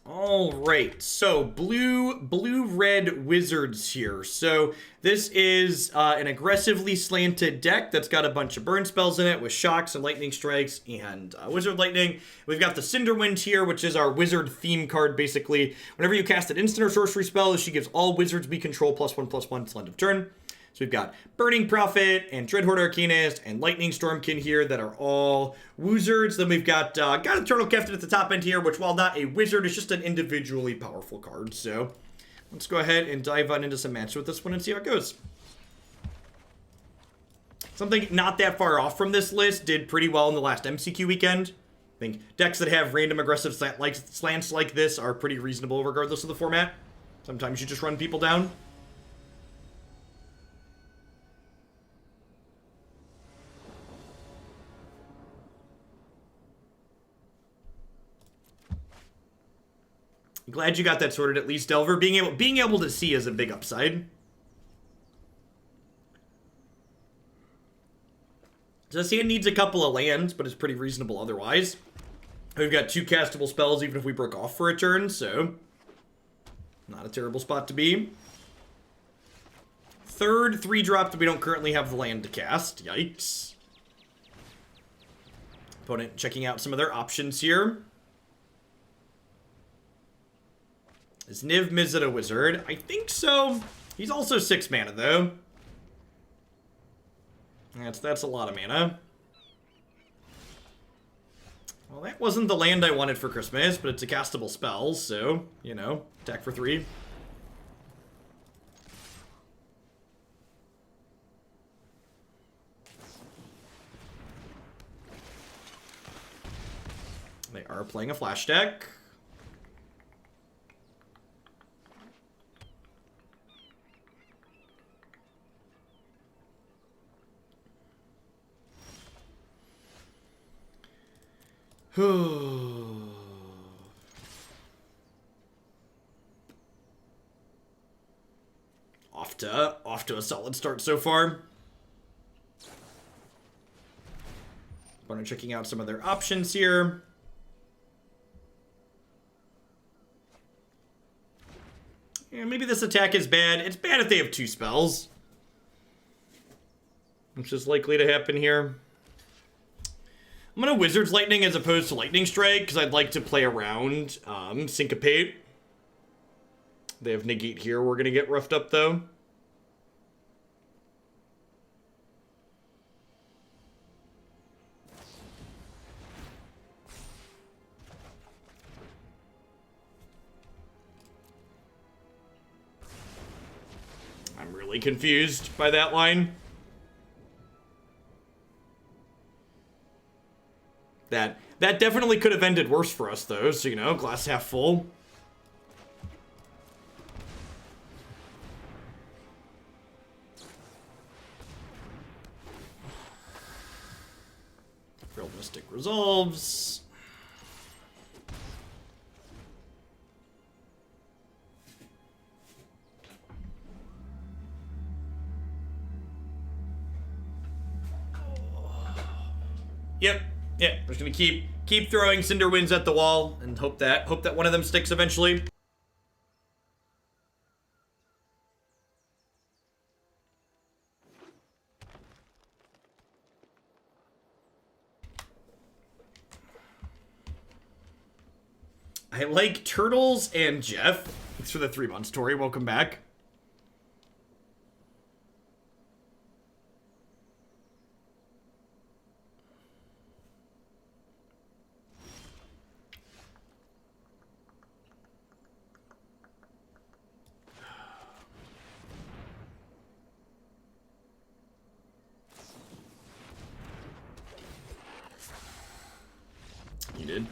All right, so blue-red wizards here. So this is an aggressively slanted deck that's got a bunch of burn spells in it with shocks and lightning strikes and wizard lightning. We've got the Cinder here, which is our wizard theme card, basically. Whenever you cast an instant or sorcery spell, she gives all wizards we control +1/+1 till end of turn. So we've got Burning Prophet and Dreadhorde Arcanist and Lightning Stormkin here that are all wizards. Then we've got God-Eternal Kefnet at the top end here, which, while not a wizard, is just an individually powerful card. So let's go ahead and dive on into some matches with this one and see how it goes. Something not that far off from this list did pretty well in the last MCQ weekend. I think decks that have random aggressive slants like this are pretty reasonable regardless of the format. Sometimes you just run people down. Glad you got that sorted at least, Delver. Being able to see is a big upside. So this hand needs a couple of lands, but it's pretty reasonable otherwise. We've got 2 castable spells even if we broke off for a turn, so not a terrible spot to be. Third 3-drop that we don't currently have the land to cast. Yikes. Opponent checking out some of their options here. Is Niv Mizzet a wizard? I think so. He's also 6 mana, though. That's a lot of mana. Well, that wasn't the land I wanted for Christmas, but it's a castable spell, so, you know, attack for 3. They are playing a flash deck. Off to a solid start so far. Opponent checking out some of their options here. Yeah, maybe this attack is bad. It's bad if they have 2 spells, which is likely to happen here. I'm going to Wizard's Lightning as opposed to Lightning Strike, because I'd like to play around Syncopate. They have Negate here. We're going to get roughed up, though. I'm really confused by that line. That definitely could have ended worse for us, though, so, you know, glass half full. Real Mystic resolves. Yep. Yeah, we're just gonna keep throwing Cinder Winds at the wall and hope that one of them sticks eventually. I like Turtles and Jeff. Thanks for the 3-month story. Welcome back.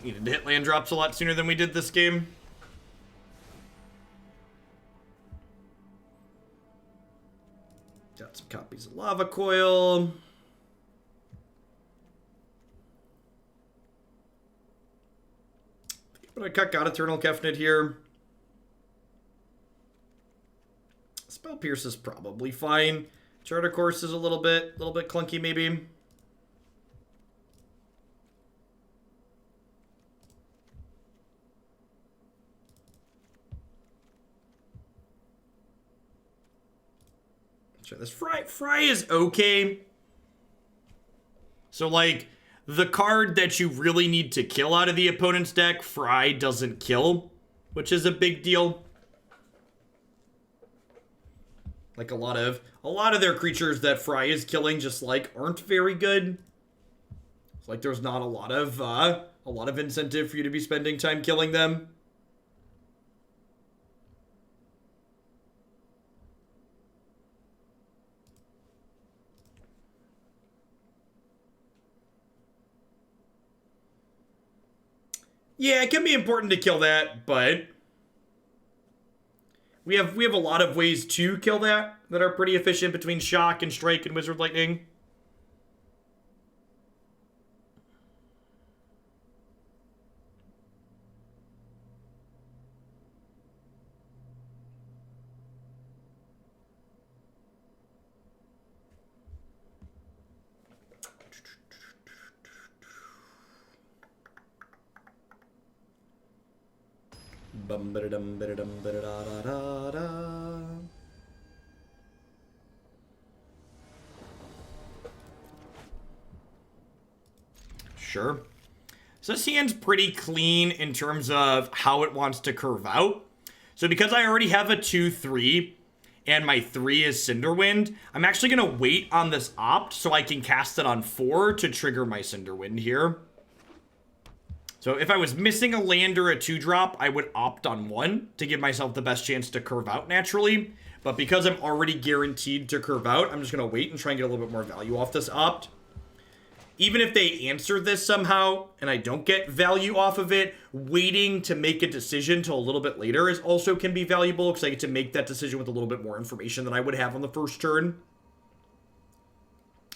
Needed to hit land drops a lot sooner than we did this game. Got some copies of Lava Coil. But I cut God-Eternal Kefnet here. Spell Pierce is probably fine. Charter Course is a little bit clunky maybe. So this Fry is okay. So, like, the card that you really need to kill out of the opponent's deck, Fry doesn't kill, which is a big deal. Like, a lot of their creatures that Fry is killing just, like, aren't very good. It's like there's not a lot of incentive for you to be spending time killing them. Yeah, it can be important to kill that, but we have a lot of ways to kill that are pretty efficient between Shock and Strike and Wizard Lightning. Sure. So this hand's pretty clean in terms of how it wants to curve out. So because I already have a 2/3 and my 3 is Cinderwind, I'm actually going to wait on this opt so I can cast it on 4 to trigger my Cinderwind here. So if I was missing a land or a 2-drop, I would opt on 1 to give myself the best chance to curve out naturally. But because I'm already guaranteed to curve out, I'm just going to wait and try and get a little bit more value off this opt. Even if they answer this somehow and I don't get value off of it, waiting to make a decision till a little bit later is also can be valuable because I get to make that decision with a little bit more information than I would have on the first turn.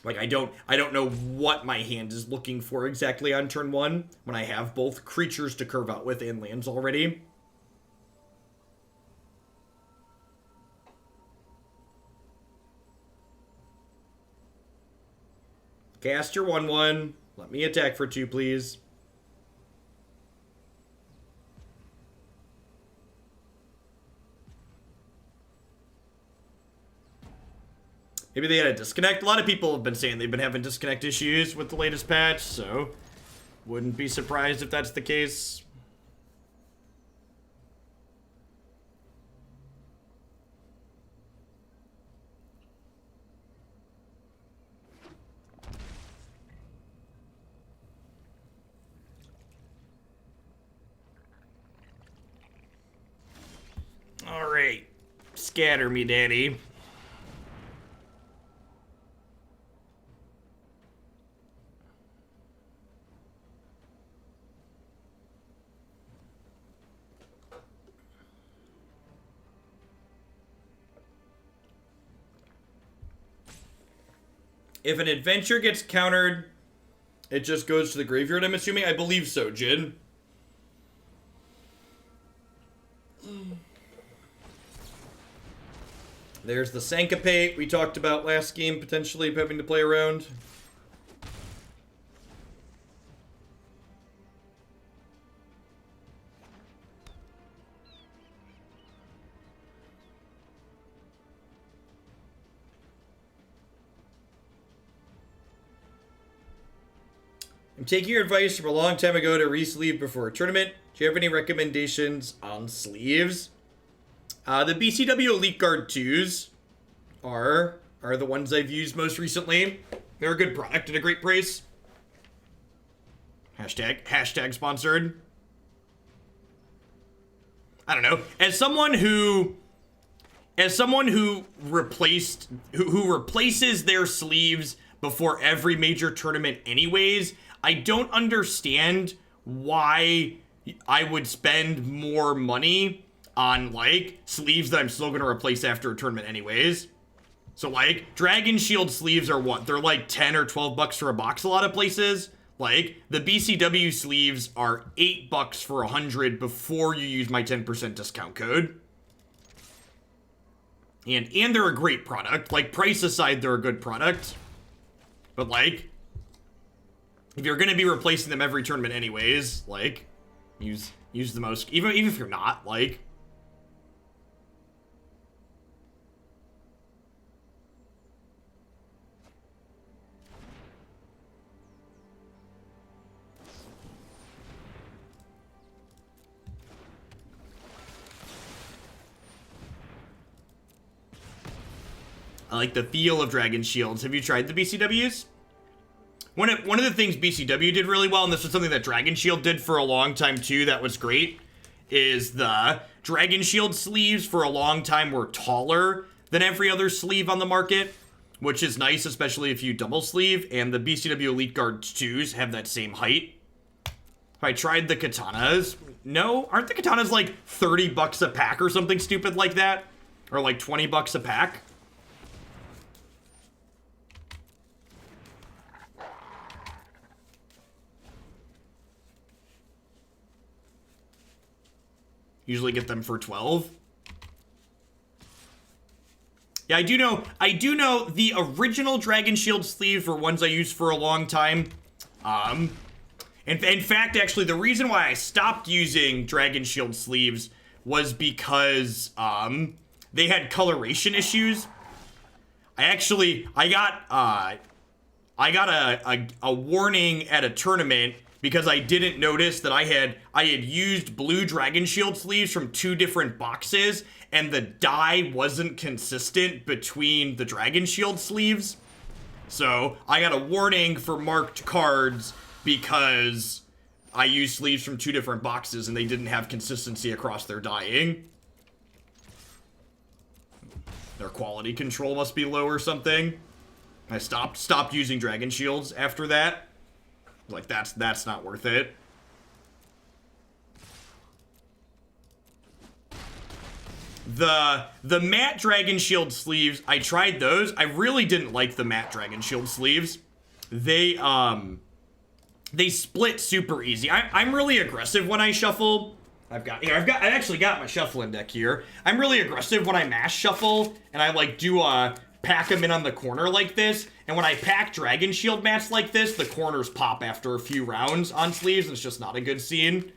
Like, I don't know what my hand is looking for exactly on turn 1 when I have both creatures to curve out with and lands already. Cast your 1/1. Let me attack for 2, please. Maybe they had a disconnect. A lot of people have been saying they've been having disconnect issues with the latest patch, so wouldn't be surprised if that's the case. All right, scatter me, daddy. If an adventure gets countered, it just goes to the graveyard, I'm assuming? I believe so, Jin. There's the Syncopate we talked about last game, potentially having to play around. I'm taking your advice from a long time ago to re-sleeve before a tournament. Do you have any recommendations on sleeves? The BCW Elite Guard 2s are the ones I've used most recently. They're a good product at a great price. Hashtag sponsored. I don't know. As someone who replaces their sleeves before every major tournament anyways, I don't understand why I would spend more money on, like, sleeves that I'm still going to replace after a tournament anyways. So, like, Dragon Shield sleeves are what? They're like 10 or 12 bucks for a box a lot of places. Like, the BCW sleeves are 8 bucks for 100 before you use my 10% discount code. And they're a great product. Like, price aside, they're a good product. But, like, if you're going to be replacing them every tournament anyways, like, use the most, even if you're not, like. I like the feel of Dragon Shields. Have you tried the BCWs? One of the things BCW did really well, and this was something that Dragon Shield did for a long time too that was great, is the Dragon Shield sleeves for a long time were taller than every other sleeve on the market, which is nice, especially if you double sleeve, and the BCW Elite Guards 2s have that same height. Have I tried the katanas? No? Aren't the katanas like 30 bucks a pack or something stupid like that? Or like 20 bucks a pack? Usually get them for 12. Yeah, I do know the original Dragon Shield sleeves were ones I used for a long time. In fact, actually, the reason why I stopped using Dragon Shield sleeves was because, they had coloration issues. I got a warning at a tournament because I didn't notice that I had used blue Dragon Shield sleeves from 2 different boxes, and the dye wasn't consistent between the Dragon Shield sleeves. So I got a warning for marked cards because I used sleeves from 2 different boxes and they didn't have consistency across their dyeing. Their quality control must be low or something. I stopped using Dragon Shields after that. Like, that's not worth it. The matte Dragon Shield sleeves, I tried those. I really didn't like the matte Dragon Shield sleeves. They split super easy. I'm really aggressive when I shuffle. I've actually got my shuffling deck here. I'm really aggressive when I mash shuffle, and I like do pack them in on the corner like this. And when I pack Dragon Shield mats like this, the corners pop after a few rounds on sleeves, and it's just not a good scene.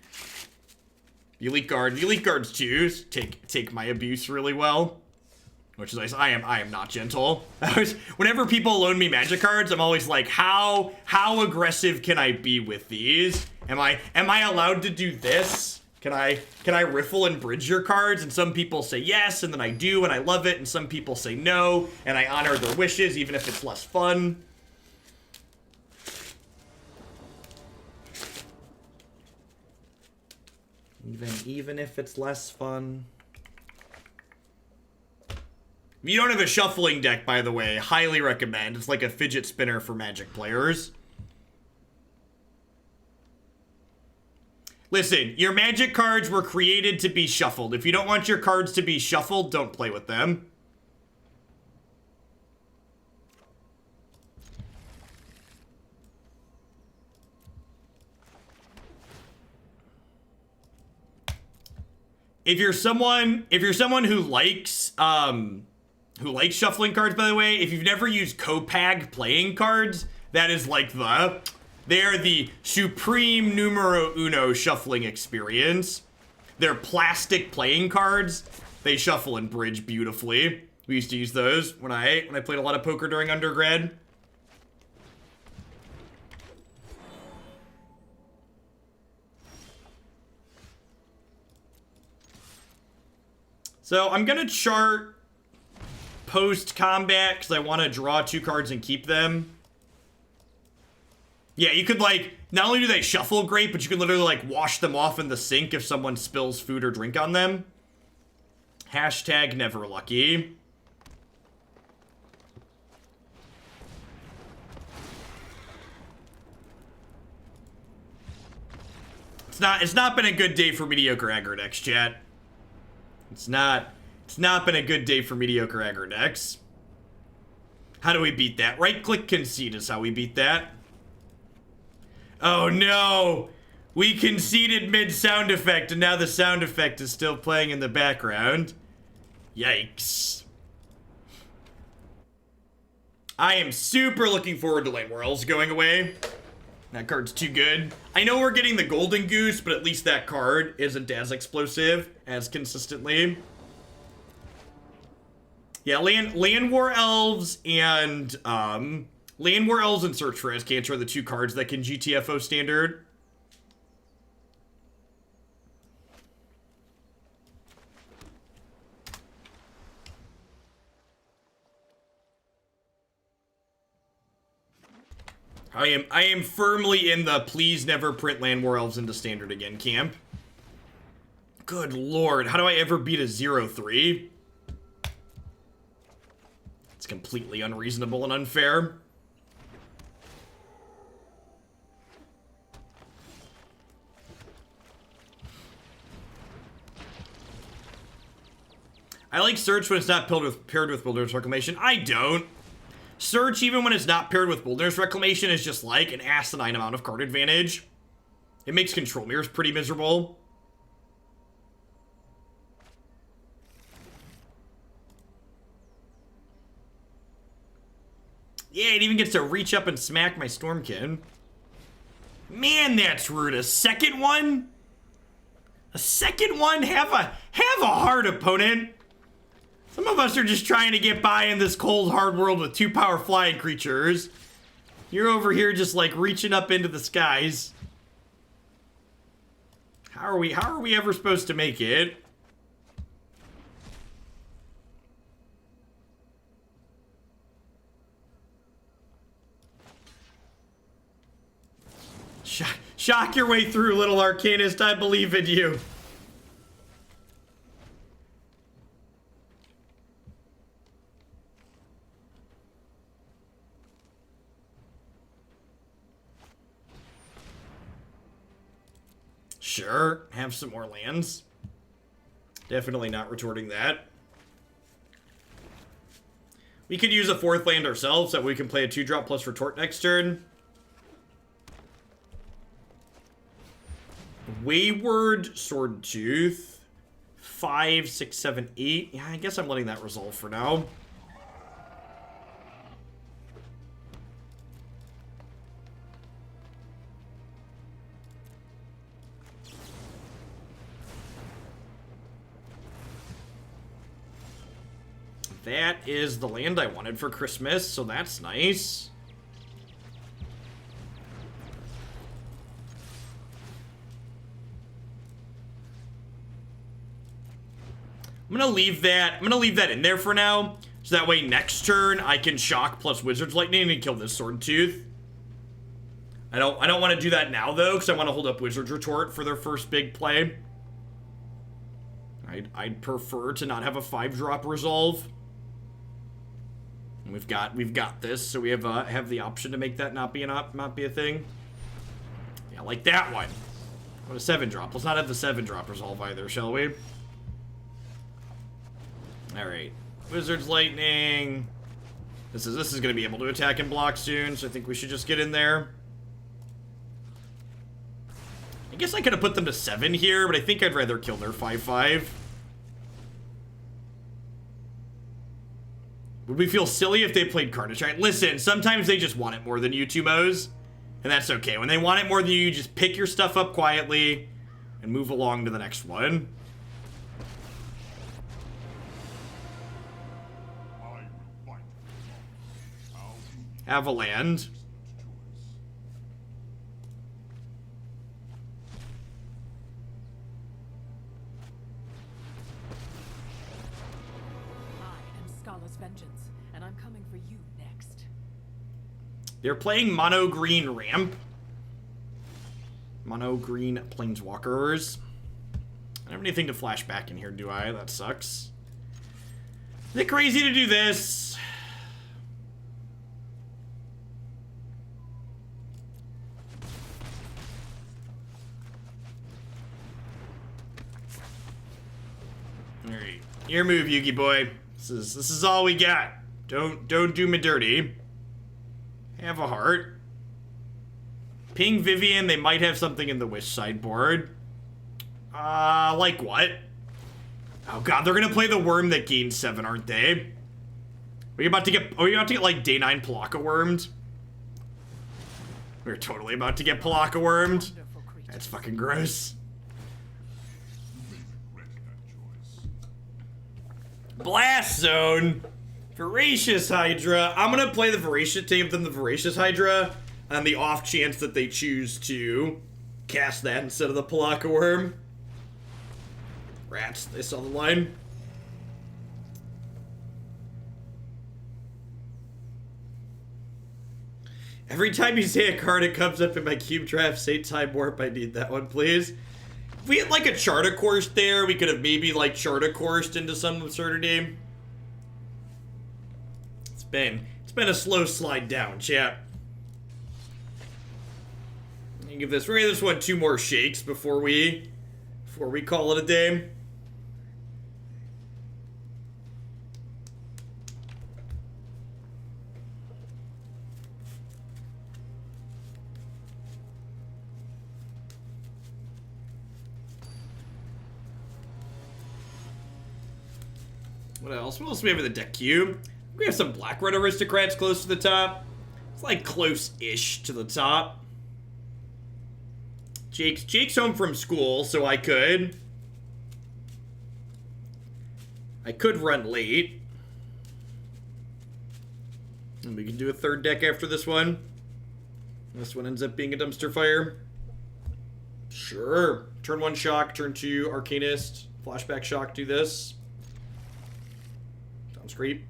The Elite Guards 2s take my abuse really well, which is nice. I am not gentle. Whenever people loan me Magic cards, I'm always like, how aggressive can I be with these? Am I allowed to do this? Can I riffle and bridge your cards? And some people say yes, and then I do, and I love it, and some people say no, and I honor their wishes, even if it's less fun. Even if it's less fun. If you don't have a shuffling deck, by the way, highly recommend. It's like a fidget spinner for Magic players. Listen, your Magic cards were created to be shuffled. If you don't want your cards to be shuffled, don't play with them. If you're someone who likes shuffling cards, by the way, if you've never used Copag playing cards, that is like they're the supreme numero uno shuffling experience. They're plastic playing cards. They shuffle and bridge beautifully. We used to use those when I played a lot of poker during undergrad. So I'm gonna chart post-combat because I want to draw 2 cards and keep them. Yeah, you could, like, not only do they shuffle great, but you can literally, like, wash them off in the sink if someone spills food or drink on them. Hashtag never lucky. It's not been a good day for mediocre aggro decks, chat. It's not been a good day for mediocre aggro decks. How do we beat that? Right-click concede is how we beat that. Oh no! We conceded mid-sound effect, and now the sound effect is still playing in the background. Yikes. I am super looking forward to Light Whirls going away. That card's too good. I know we're getting the Golden Goose, but at least that card isn't as explosive as consistently. Yeah, Land War Elves and Search for Azcanta are the 2 cards that can GTFO standard. I am firmly in the please never print Land War Elves into Standard again camp. Good lord, how do I ever beat a 0-3? It's completely unreasonable and unfair. I like Search when it's not paired with Wilderness Reclamation. I don't. Search, even when it's not paired with Wilderness Reclamation, is just like an asinine amount of card advantage. It makes Control Mirrors pretty miserable. Yeah, it even gets to reach up and smack my Stormkin. Man, that's rude. A second one? A second one? Have a heart, opponent. Some of us are just trying to get by in this cold, hard world with 2-power flying creatures. You're over here just like reaching up into the skies. How are we ever supposed to make it? Shock your way through, little Arcanist. I believe in you. Sure, have some more lands. Definitely not retorting that. We could use a 4th land ourselves so that we can play a 2-drop plus retort next turn. Wayward Swordtooth. 5, 6, 7, 8. Yeah, I guess I'm letting that resolve for now. That is the land I wanted for Christmas, so that's nice. I'm gonna leave that in there for now, so that way next turn I can shock plus Wizard's Lightning and kill this Swordtooth. I don't want to do that now though, because I want to hold up Wizard's Retort for their first big play. I'd prefer to not have a 5-drop resolve. And we've got this, so we have the option to make that not be a thing. Yeah, like that one. What a 7-drop. Let's not have the 7-drop resolve either, shall we? Alright. Wizard's Lightning. This is gonna be able to attack and block soon, so I think we should just get in there. I guess I could have put them to 7 here, but I think I'd rather kill their 5/5. Would we feel silly if they played Carnage? Right? Listen, sometimes they just want it more than you, Tumos. And that's okay. When they want it more than you, just pick your stuff up quietly and move along to the next one. Have a land. Vengeance, and I'm coming for you next. They're playing mono green ramp. Mono green planeswalkers. I don't have anything to flash back in here, do I? That sucks. Is it crazy to do this? Alright. Your move, Yugi boy. This is all we got. Don't do me dirty. Have a heart. Ping Vivian, they might have something in the Wish sideboard. Like what? Oh god, they're gonna play the worm that gains 7, aren't they? Are we about to get like day 9 Palaka wormed? We're totally about to get Palaka wormed. That's fucking gross. Blast Zone. Voracious Hydra. I'm gonna play the Voracious, take them the Voracious Hydra on the off chance that they choose to cast that instead of the Palaka Worm. Rats, they saw the line. Every time you say a card, it comes up in my cube draft. Say Time Warp. I need that one, please. If we had like a Charta Course there, we could have maybe like Charta Coursed into some absurdity. It's been a slow slide down, chat. Give this one 2 more shakes before we call it a day. What else? What else do we have in the deck cube? We have some Black-Red Aristocrats close to the top. It's like close-ish to the top. Jake's home from school, so I could run late. And we can do a 3rd deck after this one. This one ends up being a dumpster fire. Sure. Turn 1 Shock, turn 2 Arcanist, flashback Shock, do this. Sounds great.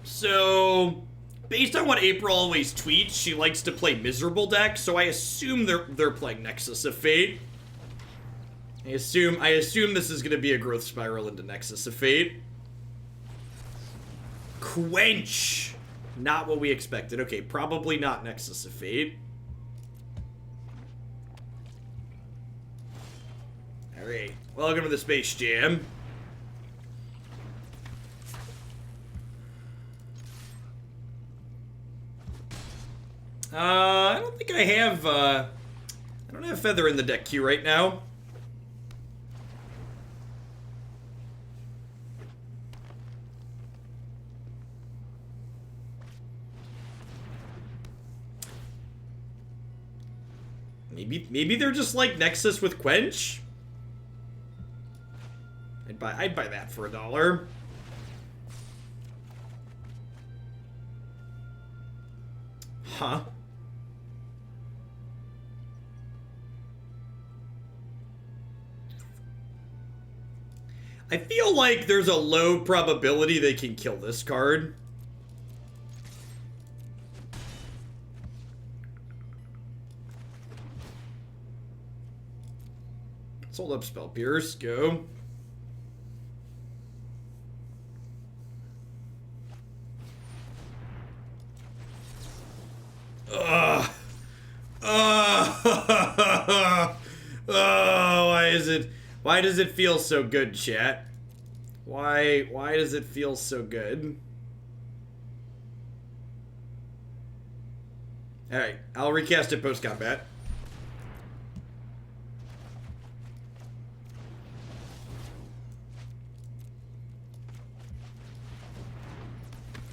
So, based on what April always tweets, she likes to play miserable decks, so I assume they're playing Nexus of Fate. I assume this is gonna be a growth spiral into Nexus of Fate. Quench! Not what we expected. Okay, probably not Nexus of Fate. Alright, welcome to the Space Jam. I don't think I have, I don't have Feather in the deck queue right now. Maybe they're just like Nexus with Quench? I'd buy that for $1. Huh? I feel like there's a low probability they can kill this card. Let's hold up Spell Pierce. Go. Ugh. Oh, why does it feel so good, chat? Why does it feel so good? Alright, I'll recast it post-combat.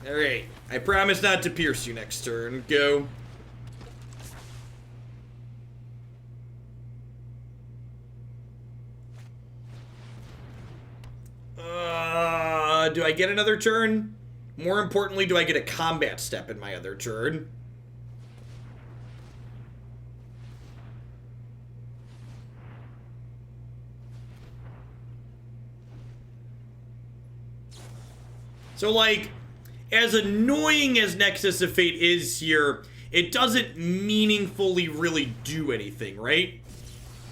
Alright, I promise not to pierce you next turn. Go. Do I get another turn? More importantly, do I get a combat step in my other turn? So, like, as annoying as Nexus of Fate is here, it doesn't meaningfully really do anything, right?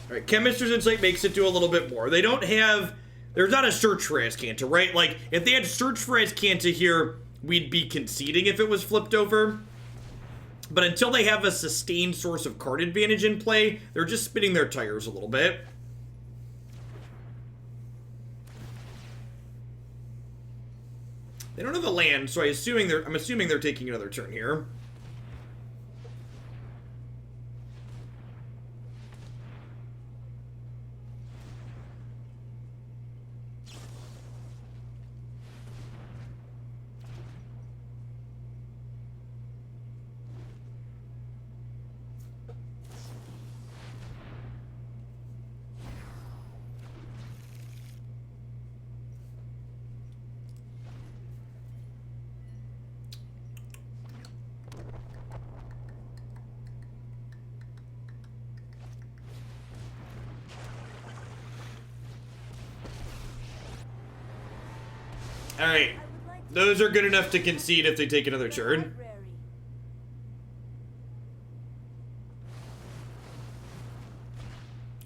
Alright, Chemist's Insight makes it do a little bit more. They don't have... There's not a Search for Azcanta, right? Like, if they had Search for Azcanta here, we'd be conceding if it was flipped over. But until they have a sustained source of card advantage in play, they're just spinning their tires a little bit. They don't have a land, so I'm assuming they're taking another turn here. Alright. Those are good enough to concede if they take another turn.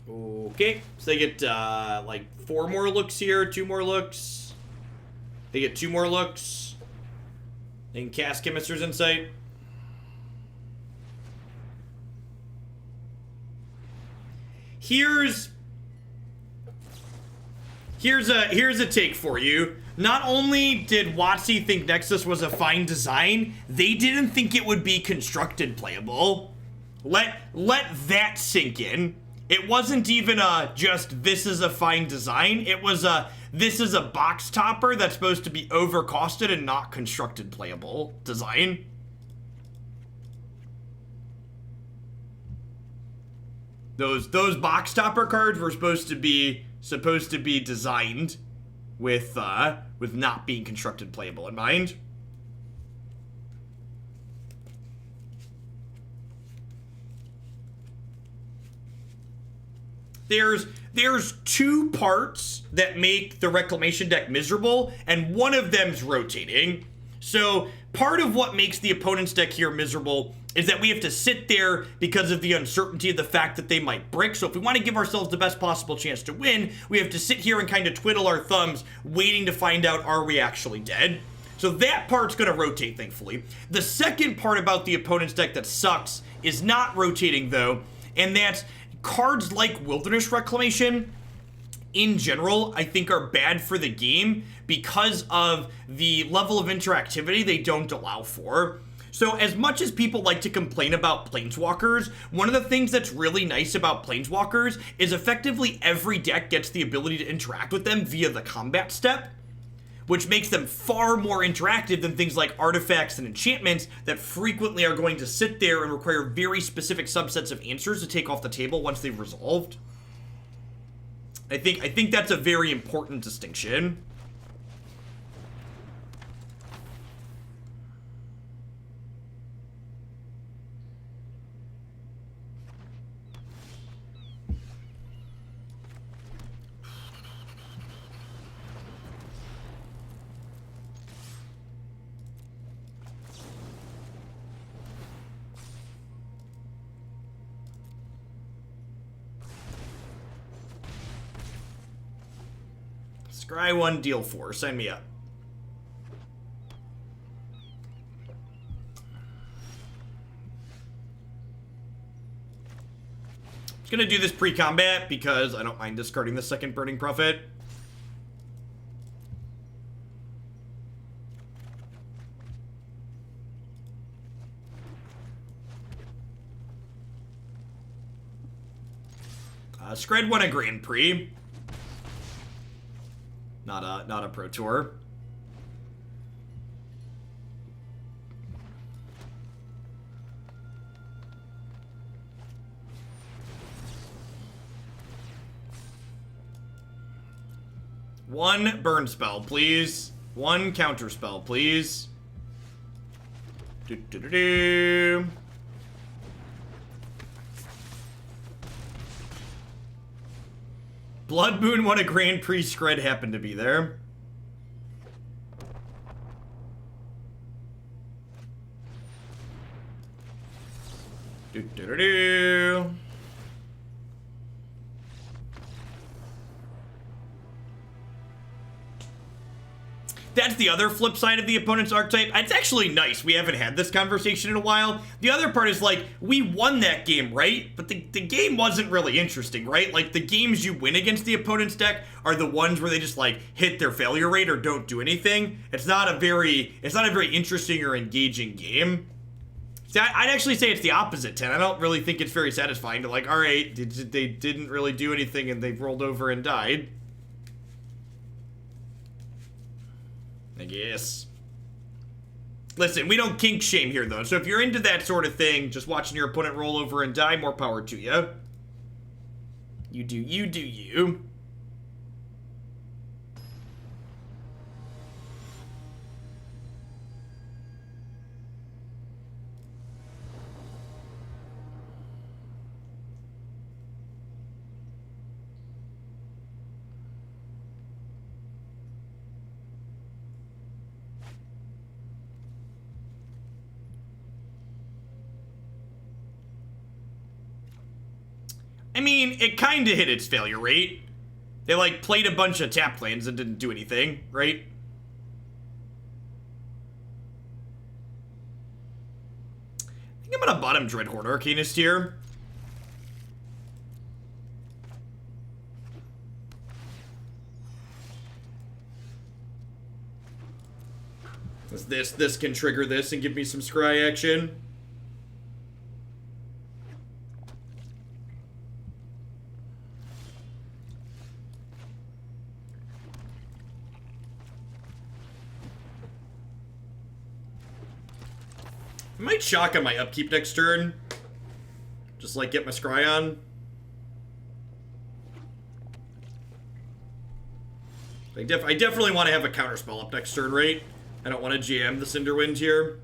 Okay, so they get like 4 more looks here, 2 more looks. They get 2 more looks. They can cast Chemist's Insight. Here's a take for you. Not only did WotC think Nexus was a fine design, they didn't think it would be constructed playable. Let that sink in. It wasn't even just this is a fine design. It was this is a box topper that's supposed to be overcosted and not constructed playable design. Those box topper cards were supposed to be designed with not being constructed playable in mind. There's 2 parts that make the Reclamation deck miserable, and one of them's rotating. So part of what makes the opponent's deck here miserable is that we have to sit there because of the uncertainty of the fact that they might brick. So if we want to give ourselves the best possible chance to win, we have to sit here and kind of twiddle our thumbs waiting to find out, are we actually dead? So that part's going to rotate, thankfully. The second part about the opponent's deck that sucks is not rotating, though, and that's cards like Wilderness Reclamation, in general, I think are bad for the game because of the level of interactivity they don't allow for. So as much as people like to complain about Planeswalkers, one of the things that's really nice about Planeswalkers is effectively every deck gets the ability to interact with them via the combat step, which makes them far more interactive than things like artifacts and enchantments that frequently are going to sit there and require very specific subsets of answers to take off the table once they've resolved. I think that's a very important distinction. Scry 1, deal 4. Sign me up. Just gonna do this pre-combat because I don't mind discarding the second Burning Prophet. Scred 1 a Grand Prix. Not a Pro Tour. One burn spell, please. One counter spell, please. Do-do-do-do. Blood Moon won a Grand Prix. Scred happened to be there. Do-do-do-do. That's the other flip side of the opponent's archetype. It's actually nice. We haven't had this conversation in a while. The other part is like, we won that game, right? But the game wasn't really interesting, right? Like, the games you win against the opponent's deck are the ones where they just like hit their failure rate or don't do anything. It's not a very interesting or engaging game. See, I'd actually say it's the opposite, 10. I don't really think it's very satisfying to like, all right, they didn't really do anything and they rolled over and died. I guess. Listen, we don't kink shame here, though. So if you're into that sort of thing, just watching your opponent roll over and die, more power to you. You do you. I mean, it kind of hit its failure rate. They, like, played a bunch of tap lands and didn't do anything, right? I think I'm gonna bottom Dreadhorde Arcanist here. This can trigger this and give me some scry action. I might shock on my upkeep next turn. Just like get my scry on. I definitely want to have a counterspell up next turn, right? I don't want to jam the Cinder Wind here.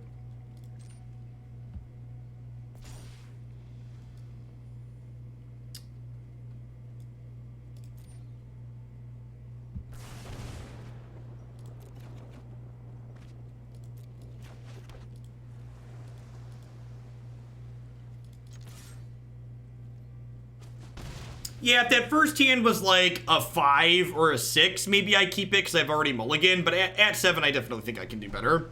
Yeah, if that first hand was like a 5 or a 6, maybe I keep it because I've already mulliganed, but at 7, I definitely think I can do better.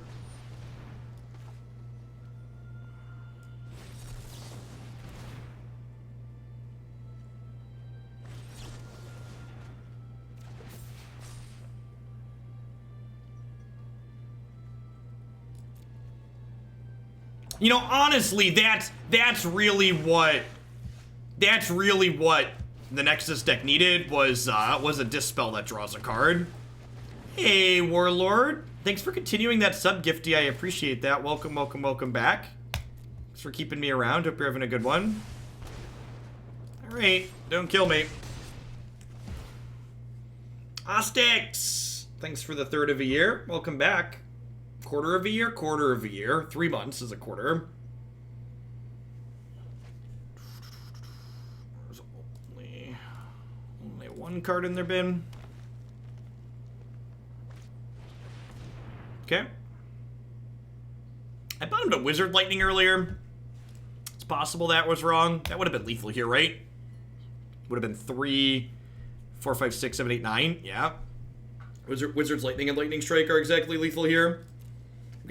You know, honestly, that's really what the Nexus deck needed was a Dispel that draws a card. Hey, Warlord. Thanks for continuing that sub, Gifty. I appreciate that. Welcome, welcome, welcome back. Thanks for keeping me around. Hope you're having a good one. Alright, don't kill me. Ostix! Thanks for the third of a year. Welcome back. Quarter of a year, quarter of a year. 3 months is a quarter. One card in their bin. Okay. I bottomed a Wizard Lightning earlier. It's possible that was wrong. That would have been lethal here, right? Would have been 3, 4, 5, 6, 7, 8, 9. Yeah. Wizard's Lightning and Lightning Strike are exactly lethal here.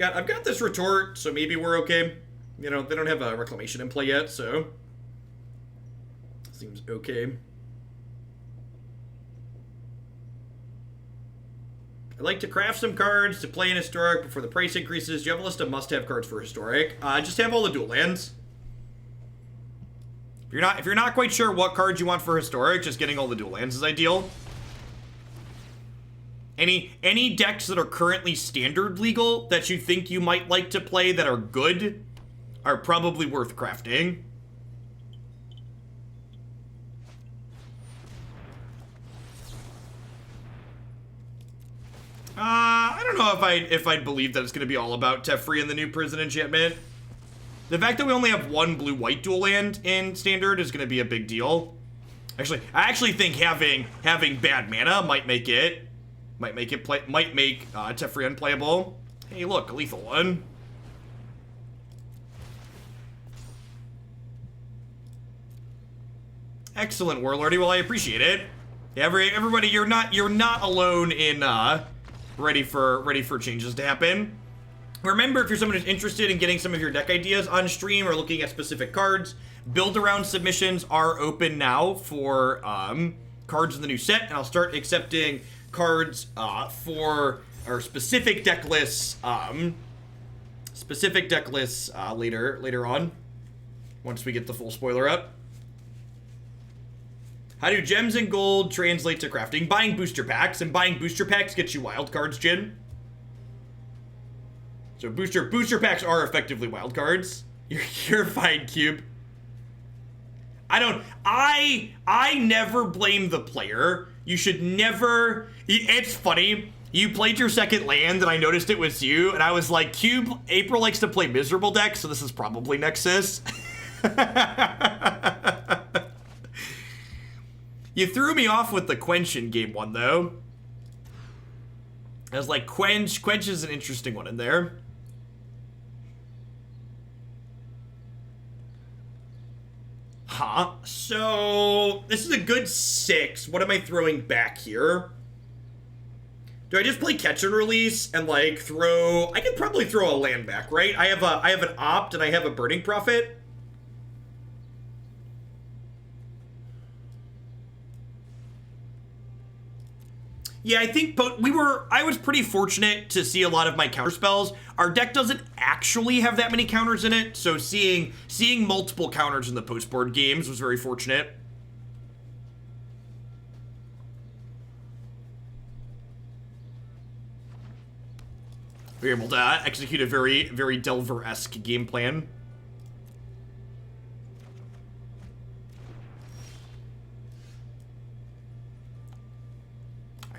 I've got this Retort, so maybe we're okay. You know, they don't have a Reclamation in play yet, so seems okay. I'd like to craft some cards to play in Historic before the price increases. Do you have a list of must-have cards for Historic? Just have all the dual lands. If you're not quite sure what cards you want for Historic, just getting all the dual lands is ideal. Any decks that are currently standard legal that you think you might like to play that are good are probably worth crafting. I don't know if I'd believe that it's going to be all about Teferi and the new prison enchantment. The fact that we only have one blue-white dual land in standard is going to be a big deal. Actually, I actually think having bad mana might make Teferi unplayable. Hey, look, a lethal one. Excellent, Warlordy. Well, I appreciate it. Everybody, you're not alone in ready for changes to happen. Remember, if you're someone who's interested in getting some of your deck ideas on stream or looking at specific cards, build-around submissions are open now for cards in the new set, and I'll start accepting cards for our specific deck lists later on, once we get the full spoiler up. How do gems and gold translate to crafting? Buying booster packs, and buying booster packs gets you wild cards, Jin. So booster packs are effectively wild cards. You're fine, Cube. I never blame the player. You should never. It's funny. You played your second land, and I noticed it was you, and I was like, Cube, April likes to play miserable decks, so this is probably Nexus. You threw me off with the Quench in game 1, though. I was like, Quench is an interesting one in there. So this is a good 6. What am I throwing back here? Do I just play catch and release and like throw? I could probably throw a land back, right? I have an opt and I have a burning prophet. Yeah, I think I was pretty fortunate to see a lot of my counter spells. Our deck doesn't actually have that many counters in it, so seeing multiple counters in the post-board games was very fortunate. We were able to execute a very, very Delver-esque game plan.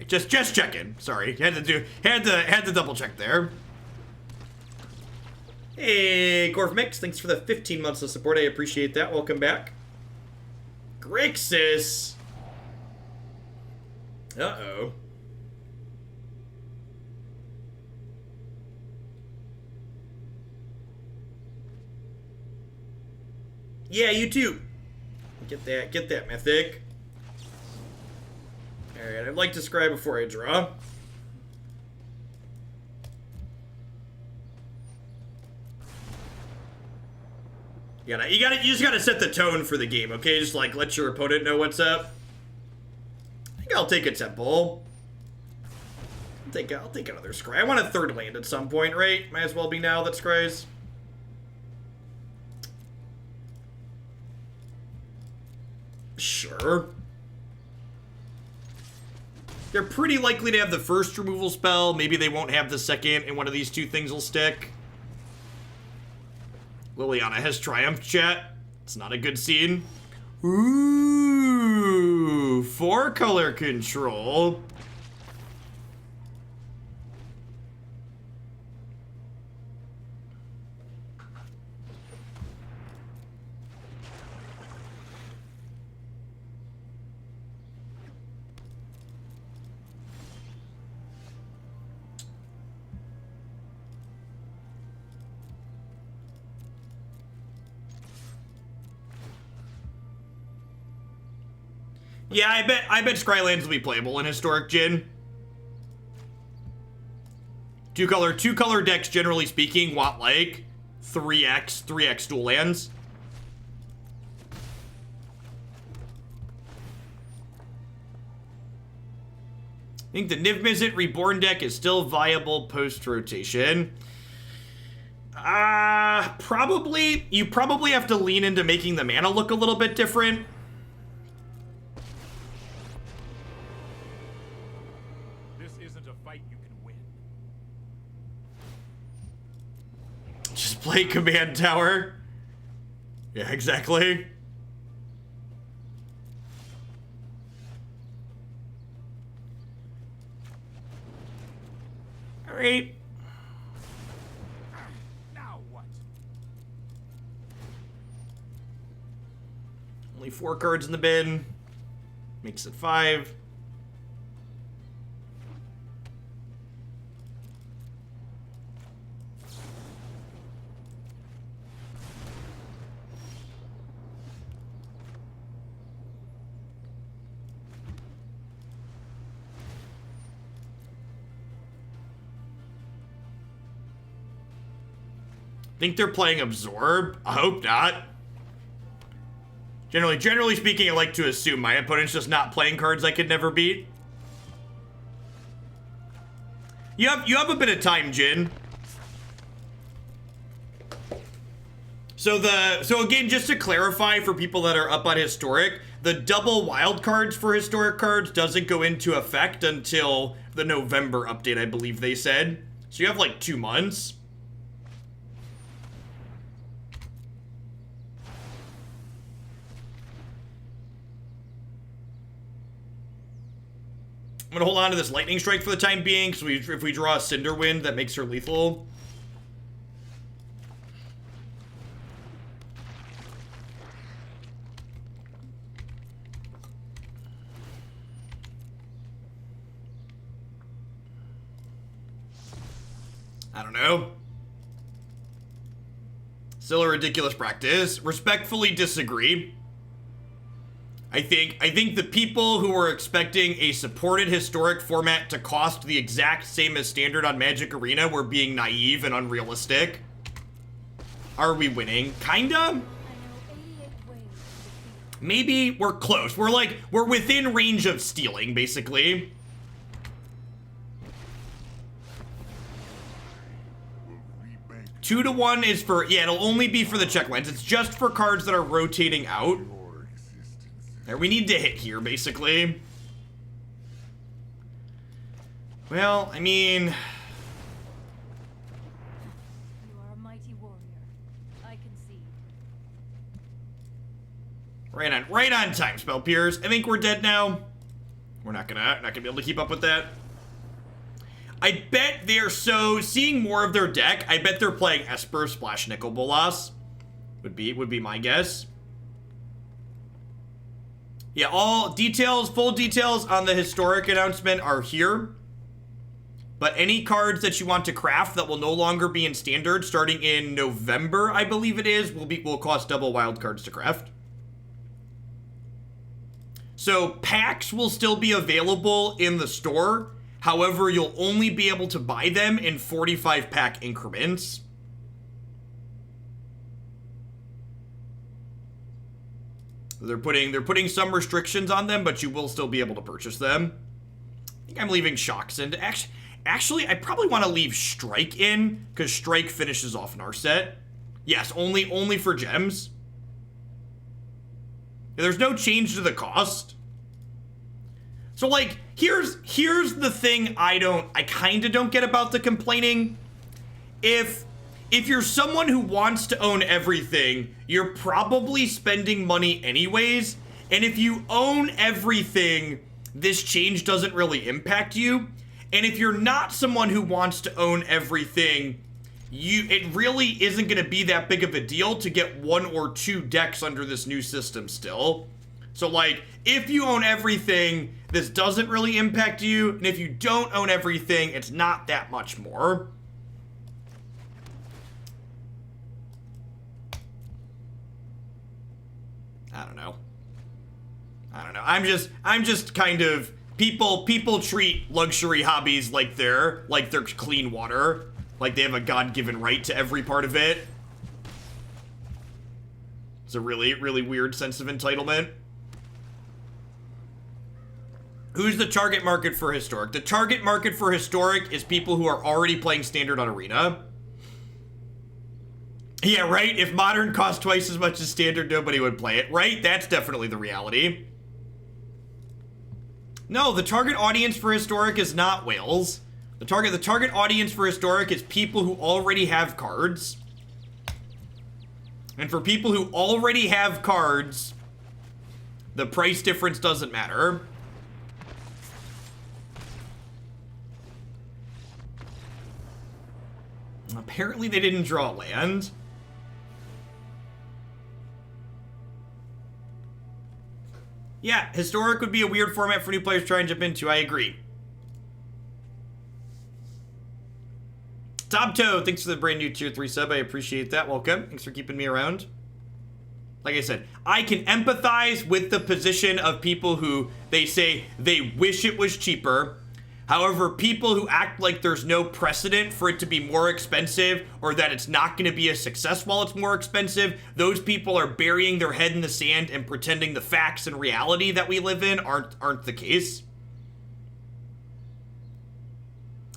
Just checking. Sorry, had to double check there. Hey, Gorf Mix, thanks for the 15 months of support. I appreciate that. Welcome back. Grixis. Uh-oh. Yeah, you too. Get that, Mythic. Alright, I'd like to scry before I draw. You just gotta set the tone for the game, okay? Just like let your opponent know what's up. I think I'll take a Temple. I'll take another scry. I want a 3rd land at some point, right? Might as well be now that scries. Sure. They're pretty likely to have the first removal spell. Maybe they won't have the second, and one of these two things will stick. Liliana has triumphed, chat. It's not a good scene. Ooh, 4-color control. Yeah, I bet Scrylands will be playable in Historic Jin. Two color decks, generally speaking, want like 3x dual lands. I think the Niv Mizzet Reborn deck is still viable post-rotation. Probably. You probably have to lean into making the mana look a little bit different. Just play Command Tower. Yeah, exactly. All right. Now what? Only 4 cards in the bin. Makes it 5. Think they're playing Absorb? I hope not. Generally speaking, I like to assume my opponent's just not playing cards I could never beat. You have a bit of time, Jin. So again, just to clarify for people that are up on Historic, the double wild cards for Historic cards doesn't go into effect until the November update, I believe they said. So you have like 2 months. I'm gonna hold on to this Lightning Strike for the time being, because if we draw a Cinder Wind, that makes her lethal. I don't know. Still a ridiculous practice. Respectfully disagree. I think the people who were expecting a supported historic format to cost the exact same as standard on Magic Arena were being naive and unrealistic. Are we winning? Kinda? Maybe we're close. We're within range of stealing, basically. Two to one is for, yeah, it'll only be for the checklines. It's just for cards that are rotating out. There, we need to hit here, basically. Well, I mean... You are a mighty warrior. I concede. Right on time, Spell Pierce. I think we're dead now. We're not gonna be able to keep up with that. I bet they're seeing more of their deck. I bet they're playing Esper Splash Nicol Bolas. Would be my guess. Yeah, all details, full details on the historic announcement are here. But any cards that you want to craft that will no longer be in standard starting in November, I believe it is, will cost double wild cards to craft. So packs will still be available in the store. However, you'll only be able to buy them in 45 pack increments. They're putting some restrictions on them, but you will still be able to purchase them. I think I'm leaving Shocks in. Actually, I probably want to leave Strike in, because Strike finishes off Narset. Yes, only for gems. Yeah, there's no change to the cost. So, like, here's the thing I kind of don't get about the complaining. If you're someone who wants to own everything, you're probably spending money anyways. And if you own everything, this change doesn't really impact you. And if you're not someone who wants to own everything, it really isn't going to be that big of a deal to get 1 or 2 decks under this new system still. So, like, if you own everything, this doesn't really impact you. And if you don't own everything, it's not that much more. I don't know. I'm just kind of people treat luxury hobbies like they're clean water, like they have a God-given right to every part of it. It's a really, really weird sense of entitlement. Who's the target market for Historic? The target market for Historic is people who are already playing Standard on Arena. Yeah, right? If Modern cost twice as much as Standard, nobody would play it, right? That's definitely the reality. No, the target audience for Historic is not whales. The target audience for Historic is people who already have cards. And for people who already have cards, the price difference doesn't matter. Apparently they didn't draw land. Yeah, Historic would be a weird format for new players trying to jump into. I agree. Top Toe, thanks for the brand new tier 3 sub. I appreciate that. Welcome. Thanks for keeping me around. Like I said, I can empathize with the position of people who they say they wish it was cheaper. However, people who act like there's no precedent for it to be more expensive or that it's not going to be a success while it's more expensive, those people are burying their head in the sand and pretending the facts and reality that we live in aren't the case.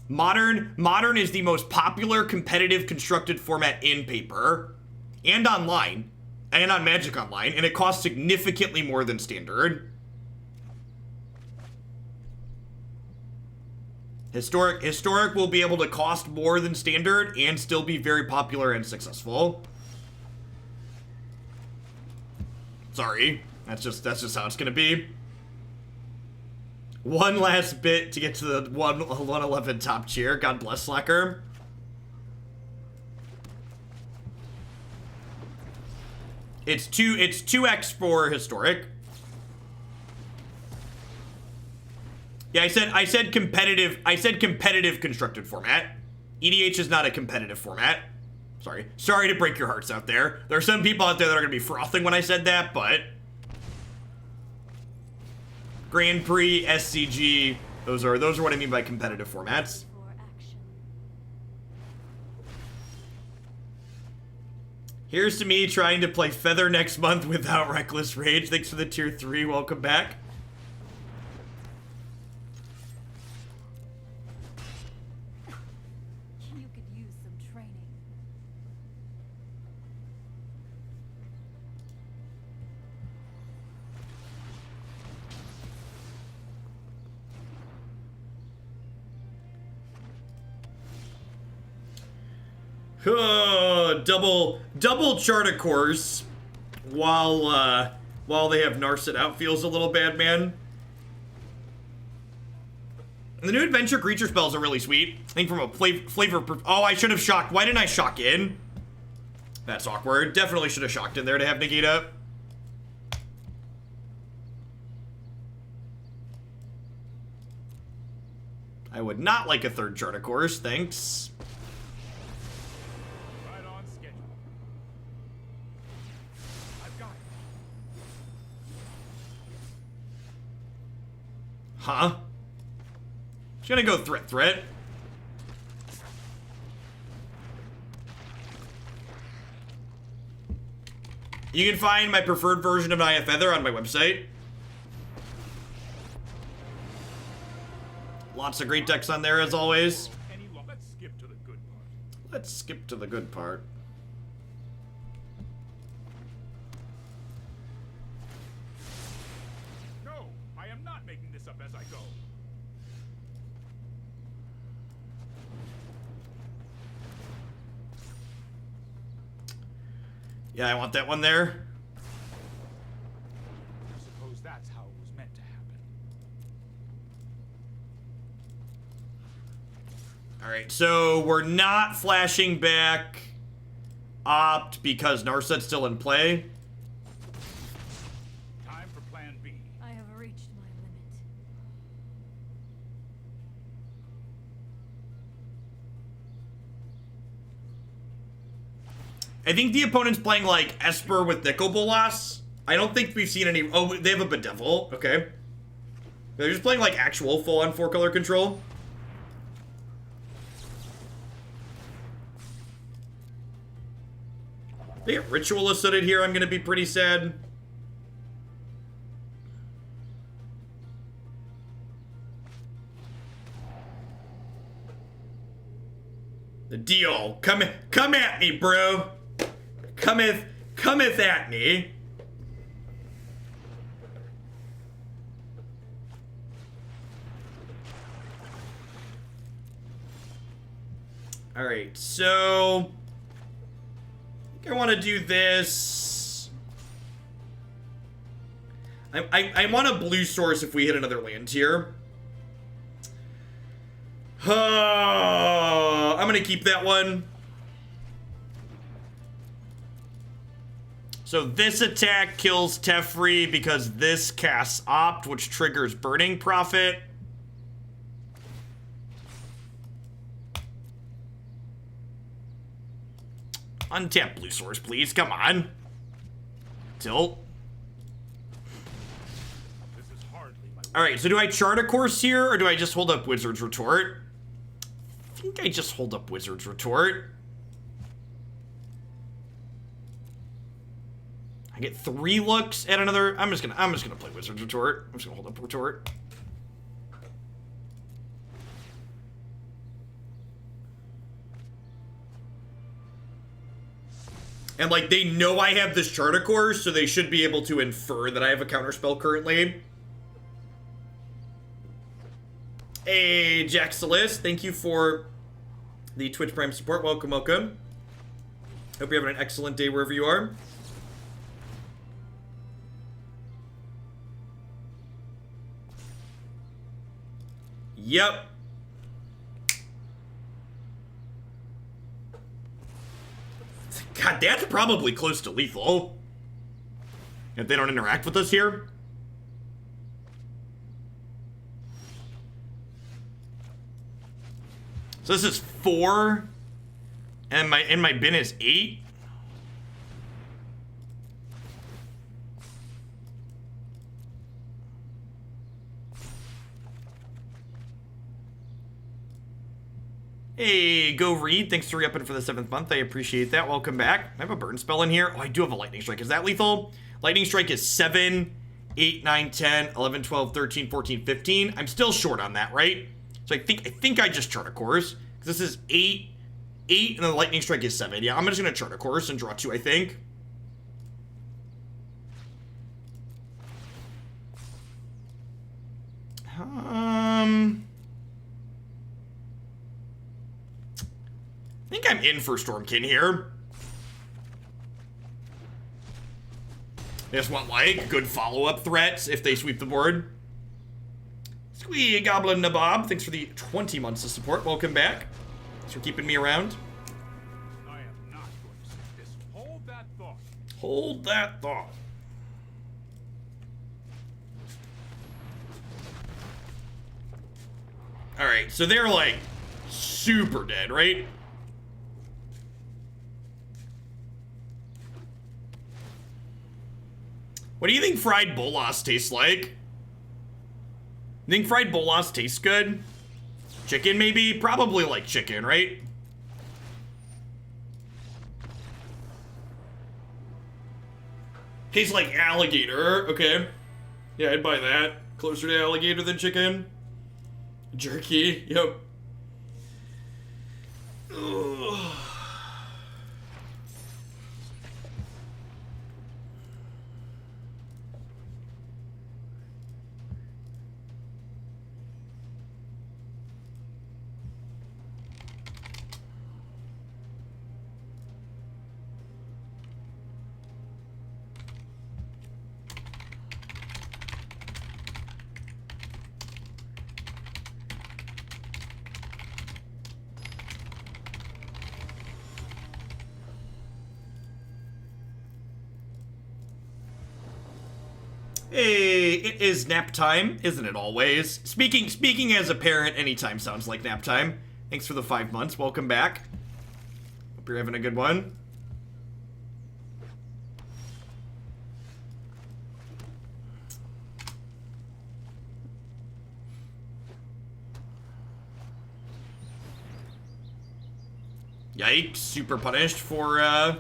Modern is the most popular competitive constructed format in paper and online and on Magic Online, and it costs significantly more than Standard. Historic will be able to cost more than Standard and still be very popular and successful. Sorry, that's just how it's gonna be. One last bit to get to the 111 top tier. God bless Slacker. It's 2x for Historic. Yeah, I said competitive. I said competitive constructed format. EDH is not a competitive format. Sorry to break your hearts out there. There are some people out there that are going to be frothing when I said that, but Grand Prix, SCG. Those are what I mean by competitive formats. For action. Here's to me trying to play Feather next month without Reckless Rage. Thanks for the tier 3. Welcome back. You could use some training. Double chart a course while they have Narset out feels a little bad, man. The new adventure creature spells are really sweet. I think from a flavor. Oh, I should have shocked. Why didn't I shock in? That's awkward. Definitely should have shocked in there to have Negate up. I would not like a third chart of course. Thanks. Huh? She's gonna go threat. You can find my preferred version of Naya Feather on my website. Lots of great decks on there as always. Let's skip to the good part. Let's skip to the good part. No, I am not making this up as I go. Yeah, I want that one there. I suppose that's how it was meant to happen. Alright, so we're not flashing back Opt because Narset's still in play. Time for plan B. I have reached my limit. I think the opponent's playing like Esper with Nicol Bolas. I don't think we've seen any. Oh, they have a Bedevil. Okay. They're just playing like actual full on 4-color control. They get Ritualist suited here. I'm going to be pretty sad. The deal. Come at me, bro. Cometh at me. All right, so I think I want to do this. I want a blue source if we hit another land here. I'm gonna keep that one. So this attack kills Teferi because this casts Opt, which triggers Burning Prophet. Untap blue source, please. Come on. Tilt. This is hardly my Alright, so do I chart a course here, or do I just hold up Wizard's Retort? I think I just hold up Wizard's Retort. I get 3 looks at another. I'm just gonna play Wizard's Retort. I'm just gonna hold up Retort. And, like, they know I have this Charter Course, so they should be able to infer that I have a counterspell currently. Hey, Jaxalis, thank you for the Twitch Prime support. Welcome, welcome. Hope you're having an excellent day wherever you are. Yep. God, that's probably close to lethal. If they don't interact with us here. So this is 4. And my bin is 8. Hey, Go Reed. Thanks for re-upping for the 7th month. I appreciate that. Welcome back. I have a burn spell in here. Oh, I do have a Lightning Strike. Is that lethal? Lightning Strike is 7, 8, 9, 10, 11, 12, 13, 14, 15. I'm still short on that, right? So I think I just chart a course. Because this is 8, 8, and then the Lightning Strike is 7. Yeah, I'm just going to chart a course and draw 2, I think. I think I'm in for Stormkin here. I just want, like, good follow-up threats if they sweep the board. Squee Goblin Nabob, thanks for the 20 months of support. Welcome back. Thanks for keeping me around. I am not going to sit this. Hold that thought. Hold that thought. Alright, so they're, like, super dead, right? What do you think fried bolas tastes like? You think fried bolas tastes good? Chicken, maybe? Probably like chicken, right? Tastes like alligator. Okay. Yeah, I'd buy that. Closer to alligator than chicken. Jerky. Yep. Ugh. Hey, it is nap time, isn't it always? Speaking as a parent, anytime sounds like nap time. Thanks for the 5 months. Welcome back. Hope you're having a good one. Yikes, super punished for,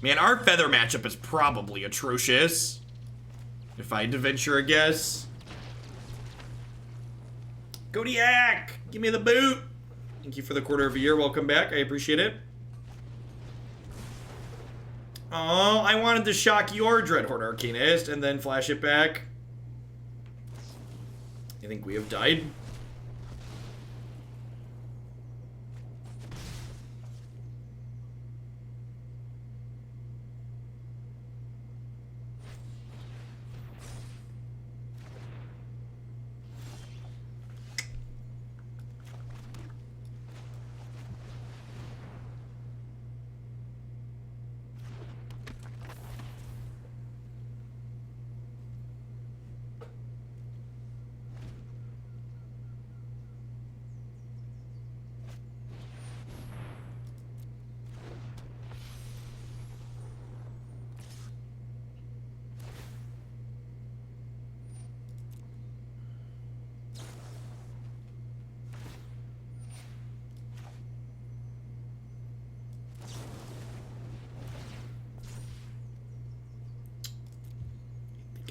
Man, our feather matchup is probably atrocious. If I had to venture a guess. Kodiak! Give me the boot! Thank you for the quarter of a year. Welcome back. I appreciate it. Oh, I wanted to shock your Dreadhorde Arcanist and then flash it back. I think we have died.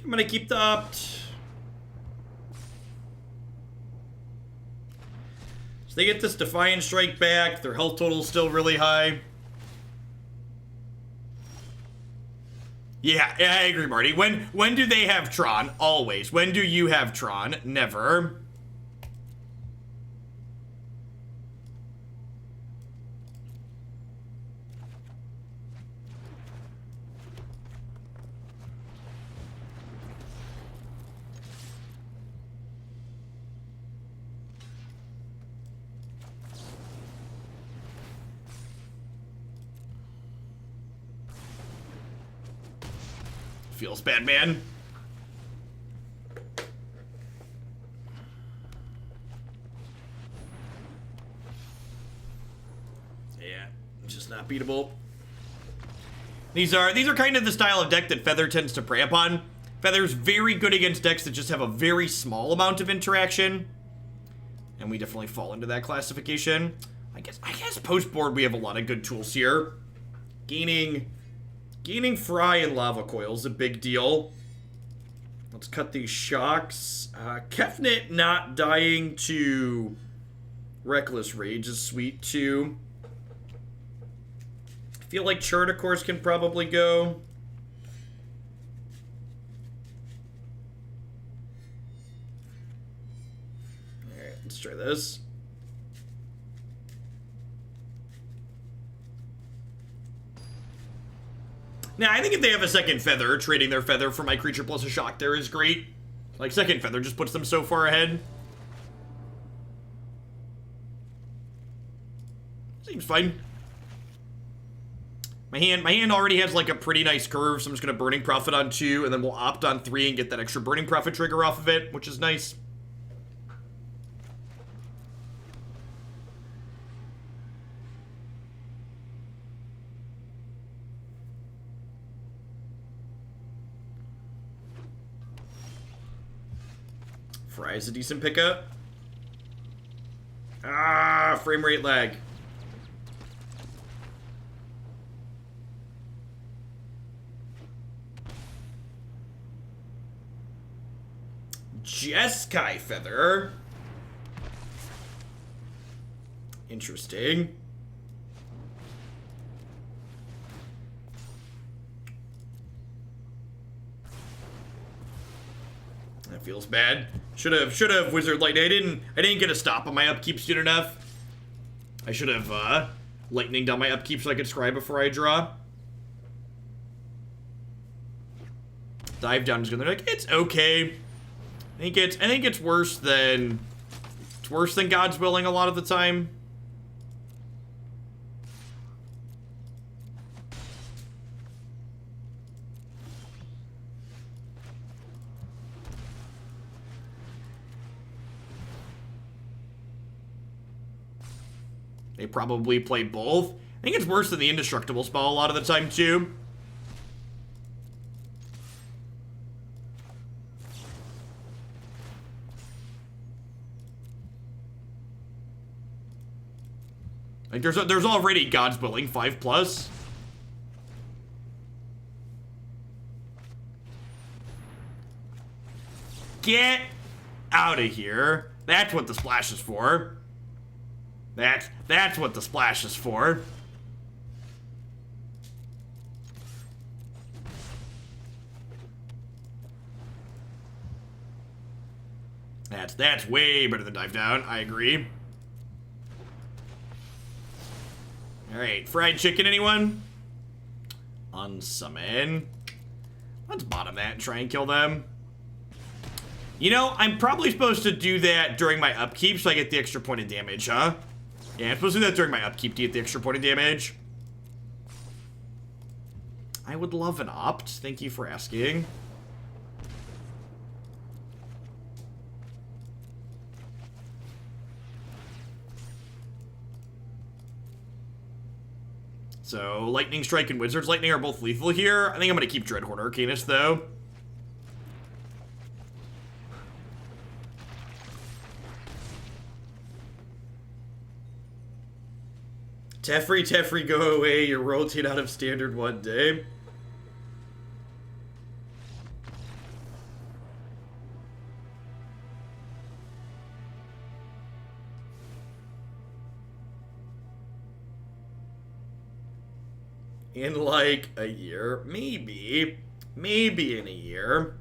I'm gonna keep the opt. So they get this Defiant Strike back. Their health total's still really high. Yeah, I agree, Marty. When do they have Tron? Always. When do you have Tron? Never. Feels bad, man. Yeah, just not beatable. These are kind of the style of deck that Feather tends to prey upon. Feather's very good against decks that just have a very small amount of interaction. and we definitely fall into that classification. I guess post-board we have a lot of good tools here. Gaining Fry and Lava Coil is a big deal. Let's cut these shocks. Kefnet not dying to Reckless Rage is sweet too. I feel like Charticors can probably go. Alright, let's try this. Now, I think if they have a second feather, trading their feather for my creature plus a shock there is great. Like, second feather just puts them so far ahead. Seems fine. My hand already has, like, a pretty nice curve, so I'm just going to Burning Prophet on 2, and then we'll opt on 3 and get that extra Burning Prophet trigger off of it, which is nice. Fry is a decent pickup. Ah, frame rate lag. Jeskai Feather. Interesting. That feels bad. Should have Wizard Lightning. I didn't get a stop on my upkeep soon enough. I should have lightninged on my upkeep so I could scry before I draw. Dive down is gonna be like, it's okay. I think it's worse than God's Willing a lot of the time. They probably play both. I think it's worse than the indestructible spell a lot of the time too. Like there's already God's Willing 5+. Get out of here. That's what the splash is for. That's what the splash is for. That's way better than dive down. I agree. Alright, fried chicken, anyone? Unsummon. Let's bottom that and try and kill them. You know, I'm probably supposed to do that during my upkeep so I get the extra point of damage, huh? Yeah, I'm supposed to do that during my upkeep to get the extra point of damage. I would love an opt. Thank you for asking. So, Lightning Strike and Wizard's Lightning are both lethal here. I think I'm going to keep Dreadhorde Arcanist, though. Teferi, go away. You're rotate out of standard one day. In like a year, maybe in a year.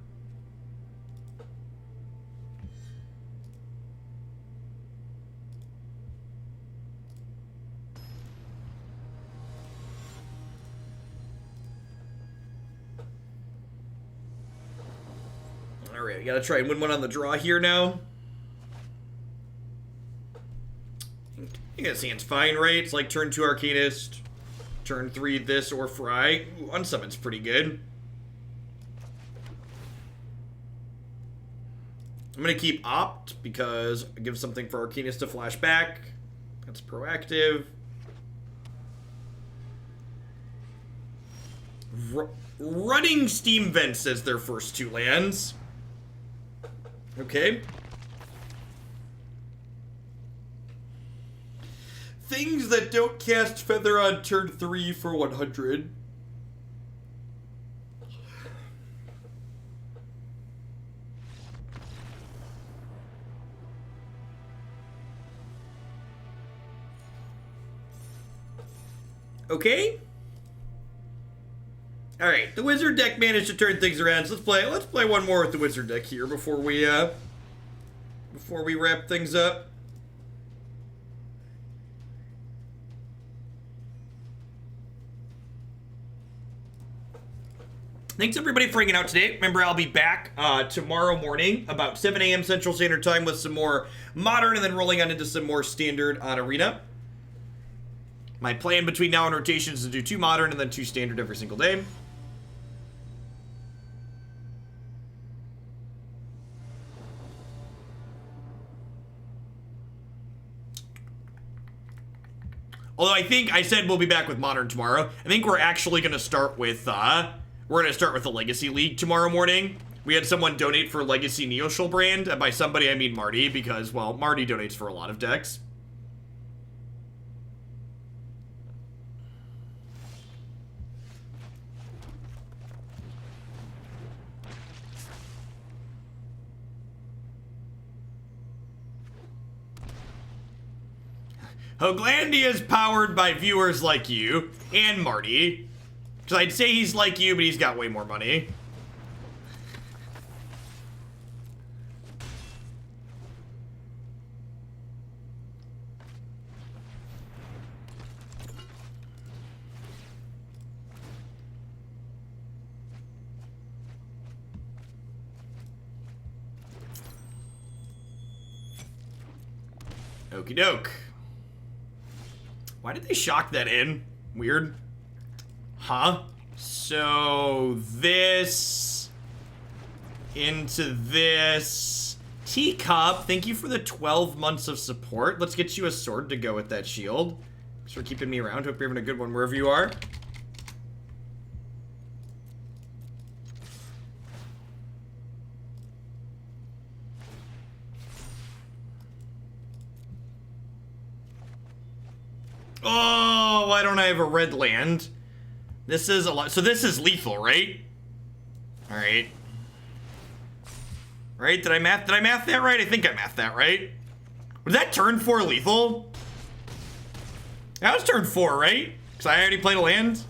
All right, we gotta try and win one on the draw here now. I think that seems fine, right? It's like turn 2 Arcanist. Turn 3 this or Fry. Ooh, Unsummon's pretty good. I'm going to keep Opt because it gives something for Arcanist to flash back. That's proactive. Running Steam Vents as their first 2 lands. Okay. things that don't cast Feather on turn 3 for 100. Okay. All right, the wizard deck managed to turn things around. So let's play one more with the wizard deck here before we wrap things up. Thanks everybody for hanging out today. Remember, I'll be back tomorrow morning about 7 a.m. Central Standard Time with some more modern and then rolling on into some more standard on Arena. My plan between now and rotation is to do 2 modern and then 2 standard every single day. Although I think I said we'll be back with modern tomorrow. I think we're actually going to start with the Legacy League tomorrow morning. We had someone donate for Legacy Neoshul brand. And by somebody, I mean Marty, because, well, Marty donates for a lot of decks. Hoaglandia is powered by viewers like you and Marty. Because I'd say he's like you, but he's got way more money. Okie doke. Why did they shock that in? Weird. Huh? So this into this teacup. Thank you for the 12 months of support. Let's get you a sword to go with that shield. Thanks for keeping me around. Hope you're having a good one wherever you are. Oh, why don't I have a red land? This is a lot. So this is lethal, right? All right. Right? Did I math that right? I think I mathed that right. Was that turn 4 lethal? That was turn 4, right? Because I already played a land.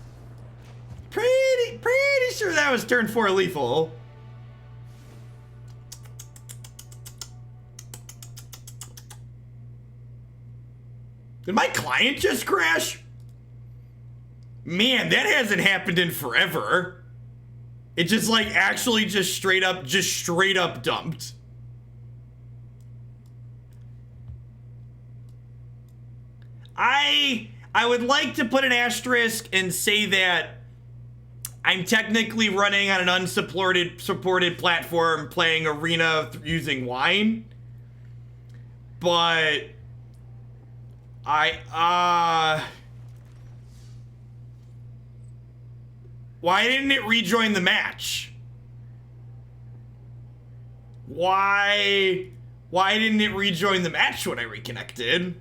Pretty sure that was turn 4 lethal. Did my client just crash? Man, that hasn't happened in forever. It just like actually just straight up dumped. I would like to put an asterisk and say that I'm technically running on an unsupported platform playing Arena using wine. But why didn't it rejoin the match? Why didn't it rejoin the match when I reconnected?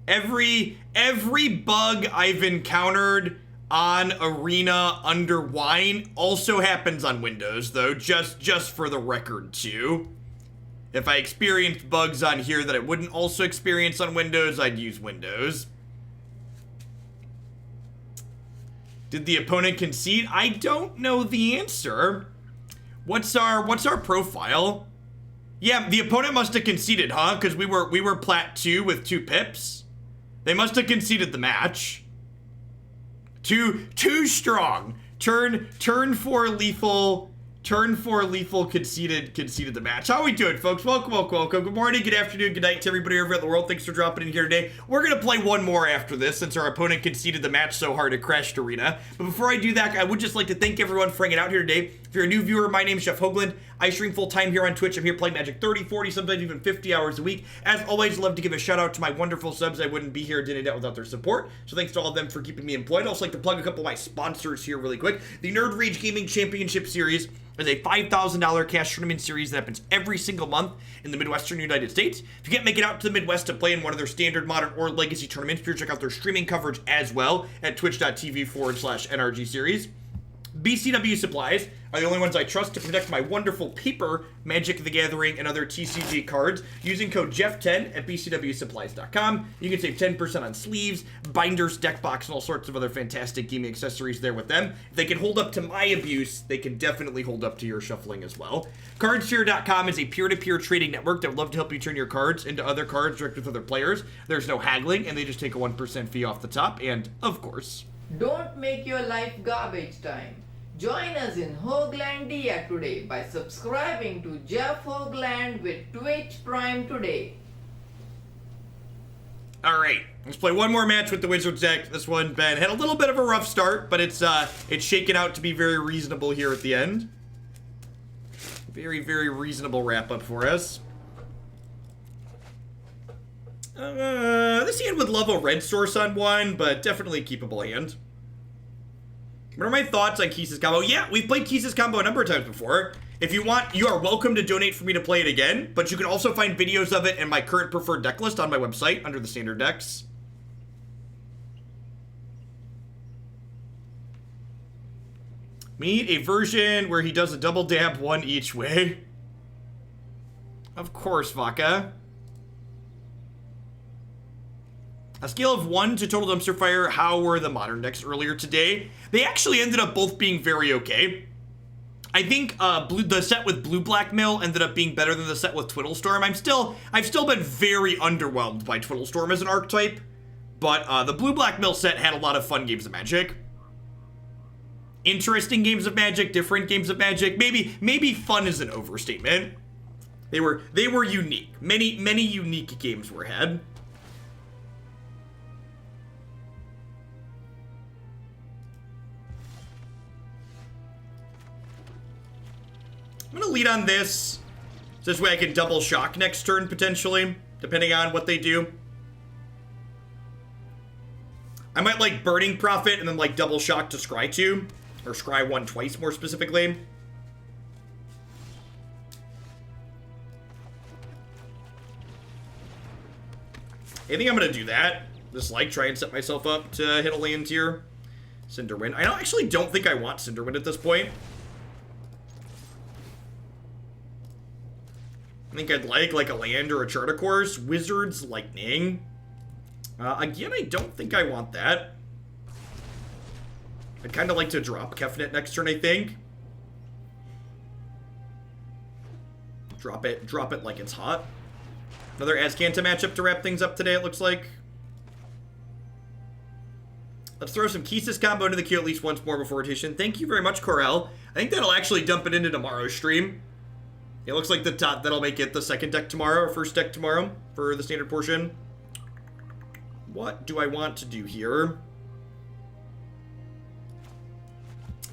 Every bug I've encountered on Arena under wine also happens on Windows, though, just for the record, too. If I experienced bugs on here that I wouldn't also experience on Windows, I'd use Windows. Did the opponent concede? I don't know the answer. What's our profile? Yeah, the opponent must have conceded, huh? Because we were plat 2 with 2 pips. They must have conceded the match. Too strong. Turn 4 lethal. Turn 4 lethal conceded the match. How we doing, folks? Welcome. Good morning, good afternoon, good night to everybody over at the world. Thanks for dropping in here today. We're gonna play one more after this since our opponent conceded the match so hard it crashed Arena. But before I do that, I would just like to thank everyone for hanging out here today. If you're a new viewer, my name's Jeff Hoagland. I stream full-time here on Twitch. I'm here playing Magic 30, 40, sometimes even 50 hours a week. As always, love to give a shout-out to my wonderful subs. I wouldn't be here at Dinnernet without their support, so thanks to all of them for keeping me employed. I'd also like to plug a couple of my sponsors here really quick. The Nerd Rage Gaming Championship Series is a $5,000 cash tournament series that happens every single month in the Midwestern United States. If you can't make it out to the Midwest to play in one of their standard, modern, or legacy tournaments, be sure to check out their streaming coverage as well at twitch.tv/NRG series. BCW Supplies are the only ones I trust to protect my wonderful paper Magic the Gathering and other TCG cards. Using code Jeff10 at bcwsupplies.com. You can save 10% on sleeves, binders, deck box, and all sorts of other fantastic gaming accessories there with them. If they can hold up to my abuse, they can definitely hold up to your shuffling as well. Cardsphere.com is a peer-to-peer trading network that would love to help you turn your cards into other cards direct with other players. There's no haggling, and they just take a 1% fee off the top, and of course, don't make your life garbage time. Join us in Hoaglandia today by subscribing to Jeff Hoagland with Twitch Prime today. Alright, let's play one more match with the Wizards deck. This one, Ben, had a little bit of a rough start, but it's shaken out to be very reasonable here at the end. Very, very reasonable wrap-up for us. This hand would love a red source on one, but definitely a keepable hand. What are my thoughts on Keese's combo? Yeah, we've played Keese's combo a number of times before. If you want, you are welcome to donate for me to play it again, but you can also find videos of it in my current preferred deck list on my website under the standard decks. We need a version where he does a double dab one each way. Of course, Vaca. A scale of 1 to total dumpster fire, how were the modern decks earlier today? They actually ended up both being very okay. I think the set with Blue Blackmail ended up being better than the set with Twiddlestorm. I've still been very underwhelmed by Twiddlestorm as an archetype, but the Blue Blackmail set had a lot of fun games of Magic. Interesting games of Magic, different games of Magic. Maybe fun is an overstatement. They were unique. Many unique games were had. I'm going to lead on this. This way I can double shock next turn, potentially, depending on what they do. I might, like, Burning Prophet and then, like, double shock to Scry 2. Or Scry 1 twice, more specifically. I think I'm going to do that. Just, like, try and set myself up to hit a land here. Cinderwind. I actually don't think I want Cinderwind at this point. I think I'd like a land or a Charter Course. Wizards, Lightning. Again, I don't think I want that. I'd kind of like to drop Kefnet next turn, I think. Drop it like it's hot. Another Azcanta matchup to wrap things up today, it looks like. Let's throw some Keese's combo into the queue at least once more before rotation. Thank you very much, Corel. I think that'll actually dump it into tomorrow's stream. It looks like that'll make it the second deck tomorrow, or first deck tomorrow, for the standard portion. What do I want to do here?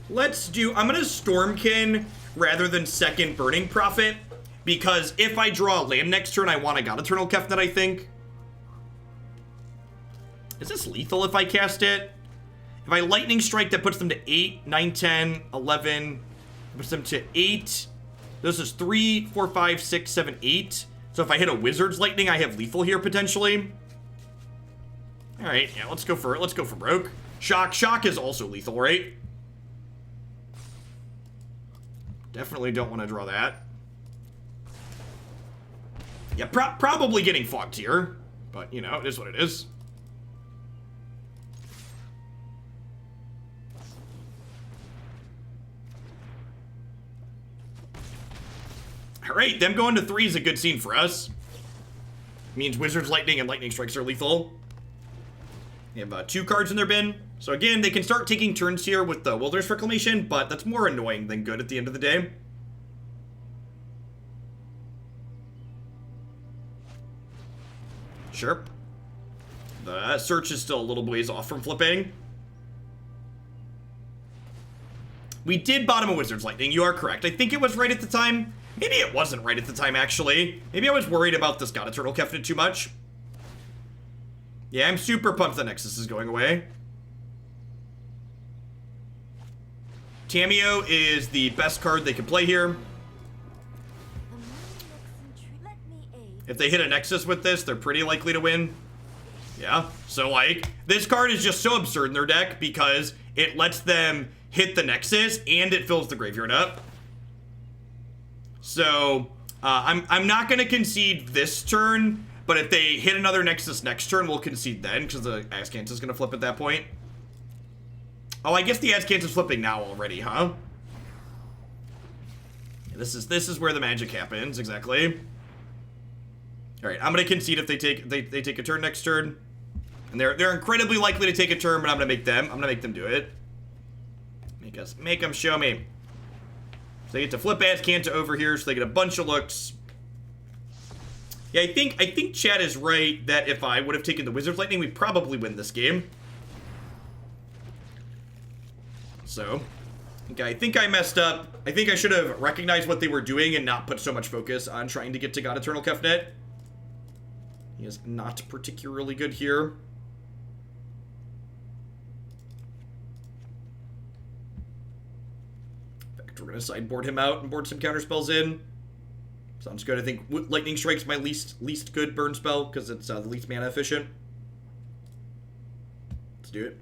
Let's do... I'm going to Stormkin rather than second Burning Prophet, because if I draw a land next turn, I want a God-Eternal Kefnet, I think. Is this lethal if I cast it? If I Lightning Strike, that puts them to 8, 9, 10, 11. Puts them to 8... This is 3, 4, 5, 6, 7, 8. So if I hit a Wizard's Lightning, I have lethal here potentially. Alright, yeah, let's go for it. Let's go for broke. Shock is also lethal, right? Definitely don't want to draw that. Yeah, probably getting fogged here. But, you know, it is what it is. Alright, them going to 3 is a good scene for us. Means Wizard's Lightning and Lightning Strikes are lethal. They have 2 cards in their bin. So again, they can start taking turns here with the Wilderness Reclamation, but that's more annoying than good at the end of the day. Sure. The search is still a little ways off from flipping. We did bottom a Wizard's Lightning, you are correct. I think it was right at the time. Maybe it wasn't right at the time, actually. Maybe I was worried about this God-Eternal Kefnet too much. Yeah, I'm super pumped the Nexus is going away. Tamiyo is the best card they can play here. If they hit a Nexus with this, they're pretty likely to win. Yeah, so like, this card is just so absurd in their deck because it lets them hit the Nexus and it fills the graveyard up. So, I'm not going to concede this turn, but if they hit another Nexus next turn, we'll concede then, because the Azcanta is going to flip at that point. Oh, I guess the Azcanta is flipping now already, huh? This is where the magic happens, exactly. Alright, I'm going to concede if they take a turn next turn. And they're incredibly likely to take a turn, but I'm going to make them do it. Make them show me. So they get to flip Azcanta over here, so they get a bunch of looks. Yeah, I think Chad is right that if I would have taken the Wizard's Lightning, we'd probably win this game. So, I think I messed up. I think I should have recognized what they were doing and not put so much focus on trying to get to God-Eternal Kefnet. He is not particularly good here. We're going to sideboard him out and board some counterspells in. Sounds good. I think Lightning Strike's my least good burn spell because it's the least mana efficient. Let's do it.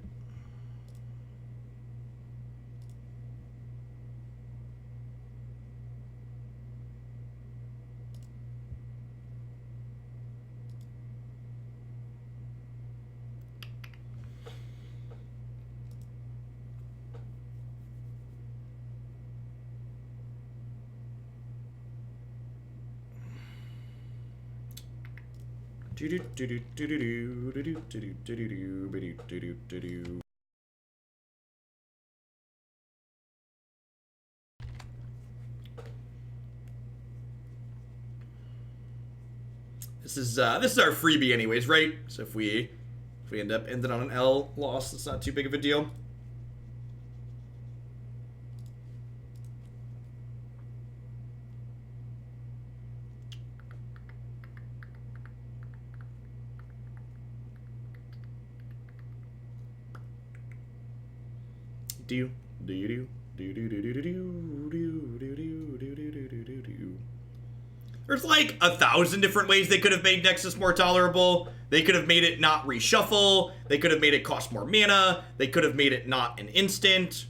This is our freebie anyways, right? So if we end up ending on an L loss, it's not too big of a deal. There's like 1,000 different ways they could have made Nexus more tolerable. They could have made it not reshuffle. They could have made it cost more mana. They could have made it not an instant.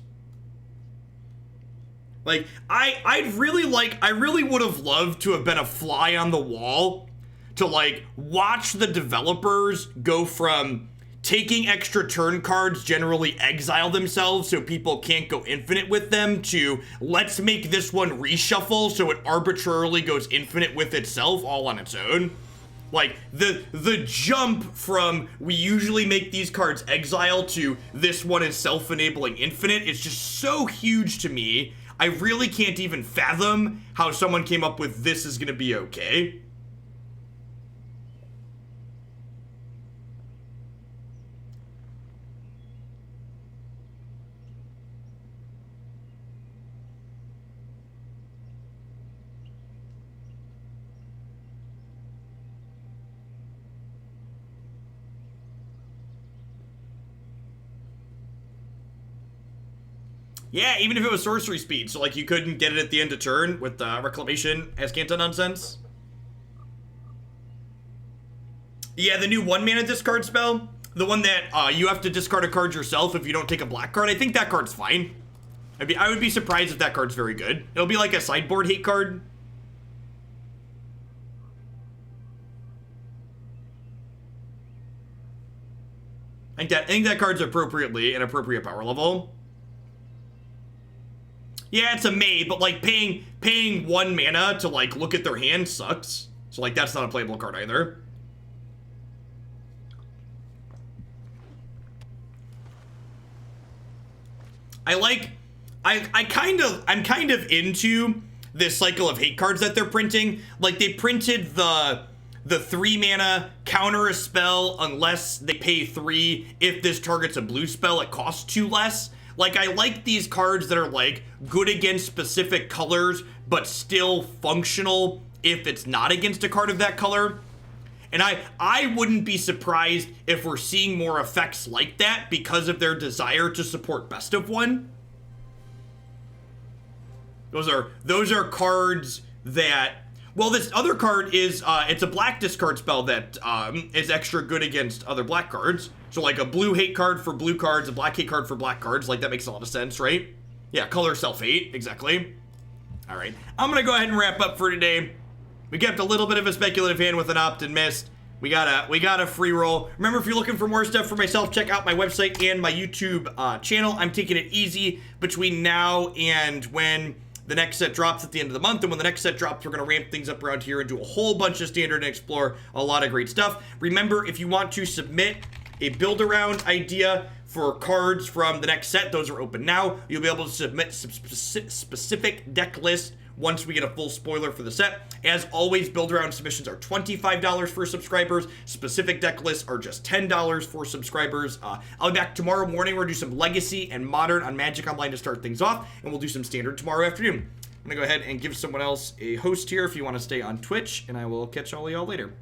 Like, I really would have loved to have been a fly on the wall to like watch the developers go from taking extra turn cards, generally exile themselves so people can't go infinite with them, to let's make this one reshuffle so it arbitrarily goes infinite with itself all on its own. Like, the jump from we usually make these cards exile to this one is self-enabling infinite is just so huge to me. I really can't even fathom how someone came up with this is gonna be okay. Yeah, even if it was sorcery speed, so like you couldn't get it at the end of turn with Reclamation Azcanta nonsense. Yeah, the new 1-mana discard spell, the one that you have to discard a card yourself if you don't take a black card, I think that card's fine. I would be surprised if that card's very good. It'll be like a sideboard hate card. I think that card's appropriately an appropriate power level. Yeah, it's a maid, but like paying 1 mana to like look at their hand sucks. So like that's not a playable card either. I'm kind of into this cycle of hate cards that they're printing. Like they printed the 3 mana counter a spell unless they pay 3. If this targets a blue spell, it costs 2 less. Like, I like these cards that are, like, good against specific colors, but still functional if it's not against a card of that color. And I wouldn't be surprised if we're seeing more effects like that because of their desire to support best of one. Those are cards that, well, this other card is, it's a black discard spell that is extra good against other black cards. So like a blue hate card for blue cards, a black hate card for black cards. Like, that makes a lot of sense, right? Yeah, color self-hate, exactly. All right, I'm gonna go ahead and wrap up for today. We kept a little bit of a speculative hand with an opt and missed. We got a free roll. Remember, if you're looking for more stuff for myself, check out my website and my YouTube channel. I'm taking it easy between now and when the next set drops at the end of the month. And when the next set drops, we're going to ramp things up around here and do a whole bunch of standard and explore a lot of great stuff. Remember, if you want to submit a build around idea for cards from the next set, those are open now. You'll be able to submit some specific deck lists once we get a full spoiler for the set. As always, build around submissions are $25 for subscribers. Specific deck lists are just $10 for subscribers. I'll be back tomorrow morning. We're gonna do some Legacy and Modern on Magic Online to start things off, and we'll do some Standard tomorrow afternoon. I'm gonna go ahead and give someone else a host here if you want to stay on Twitch, and I will catch all of y'all later.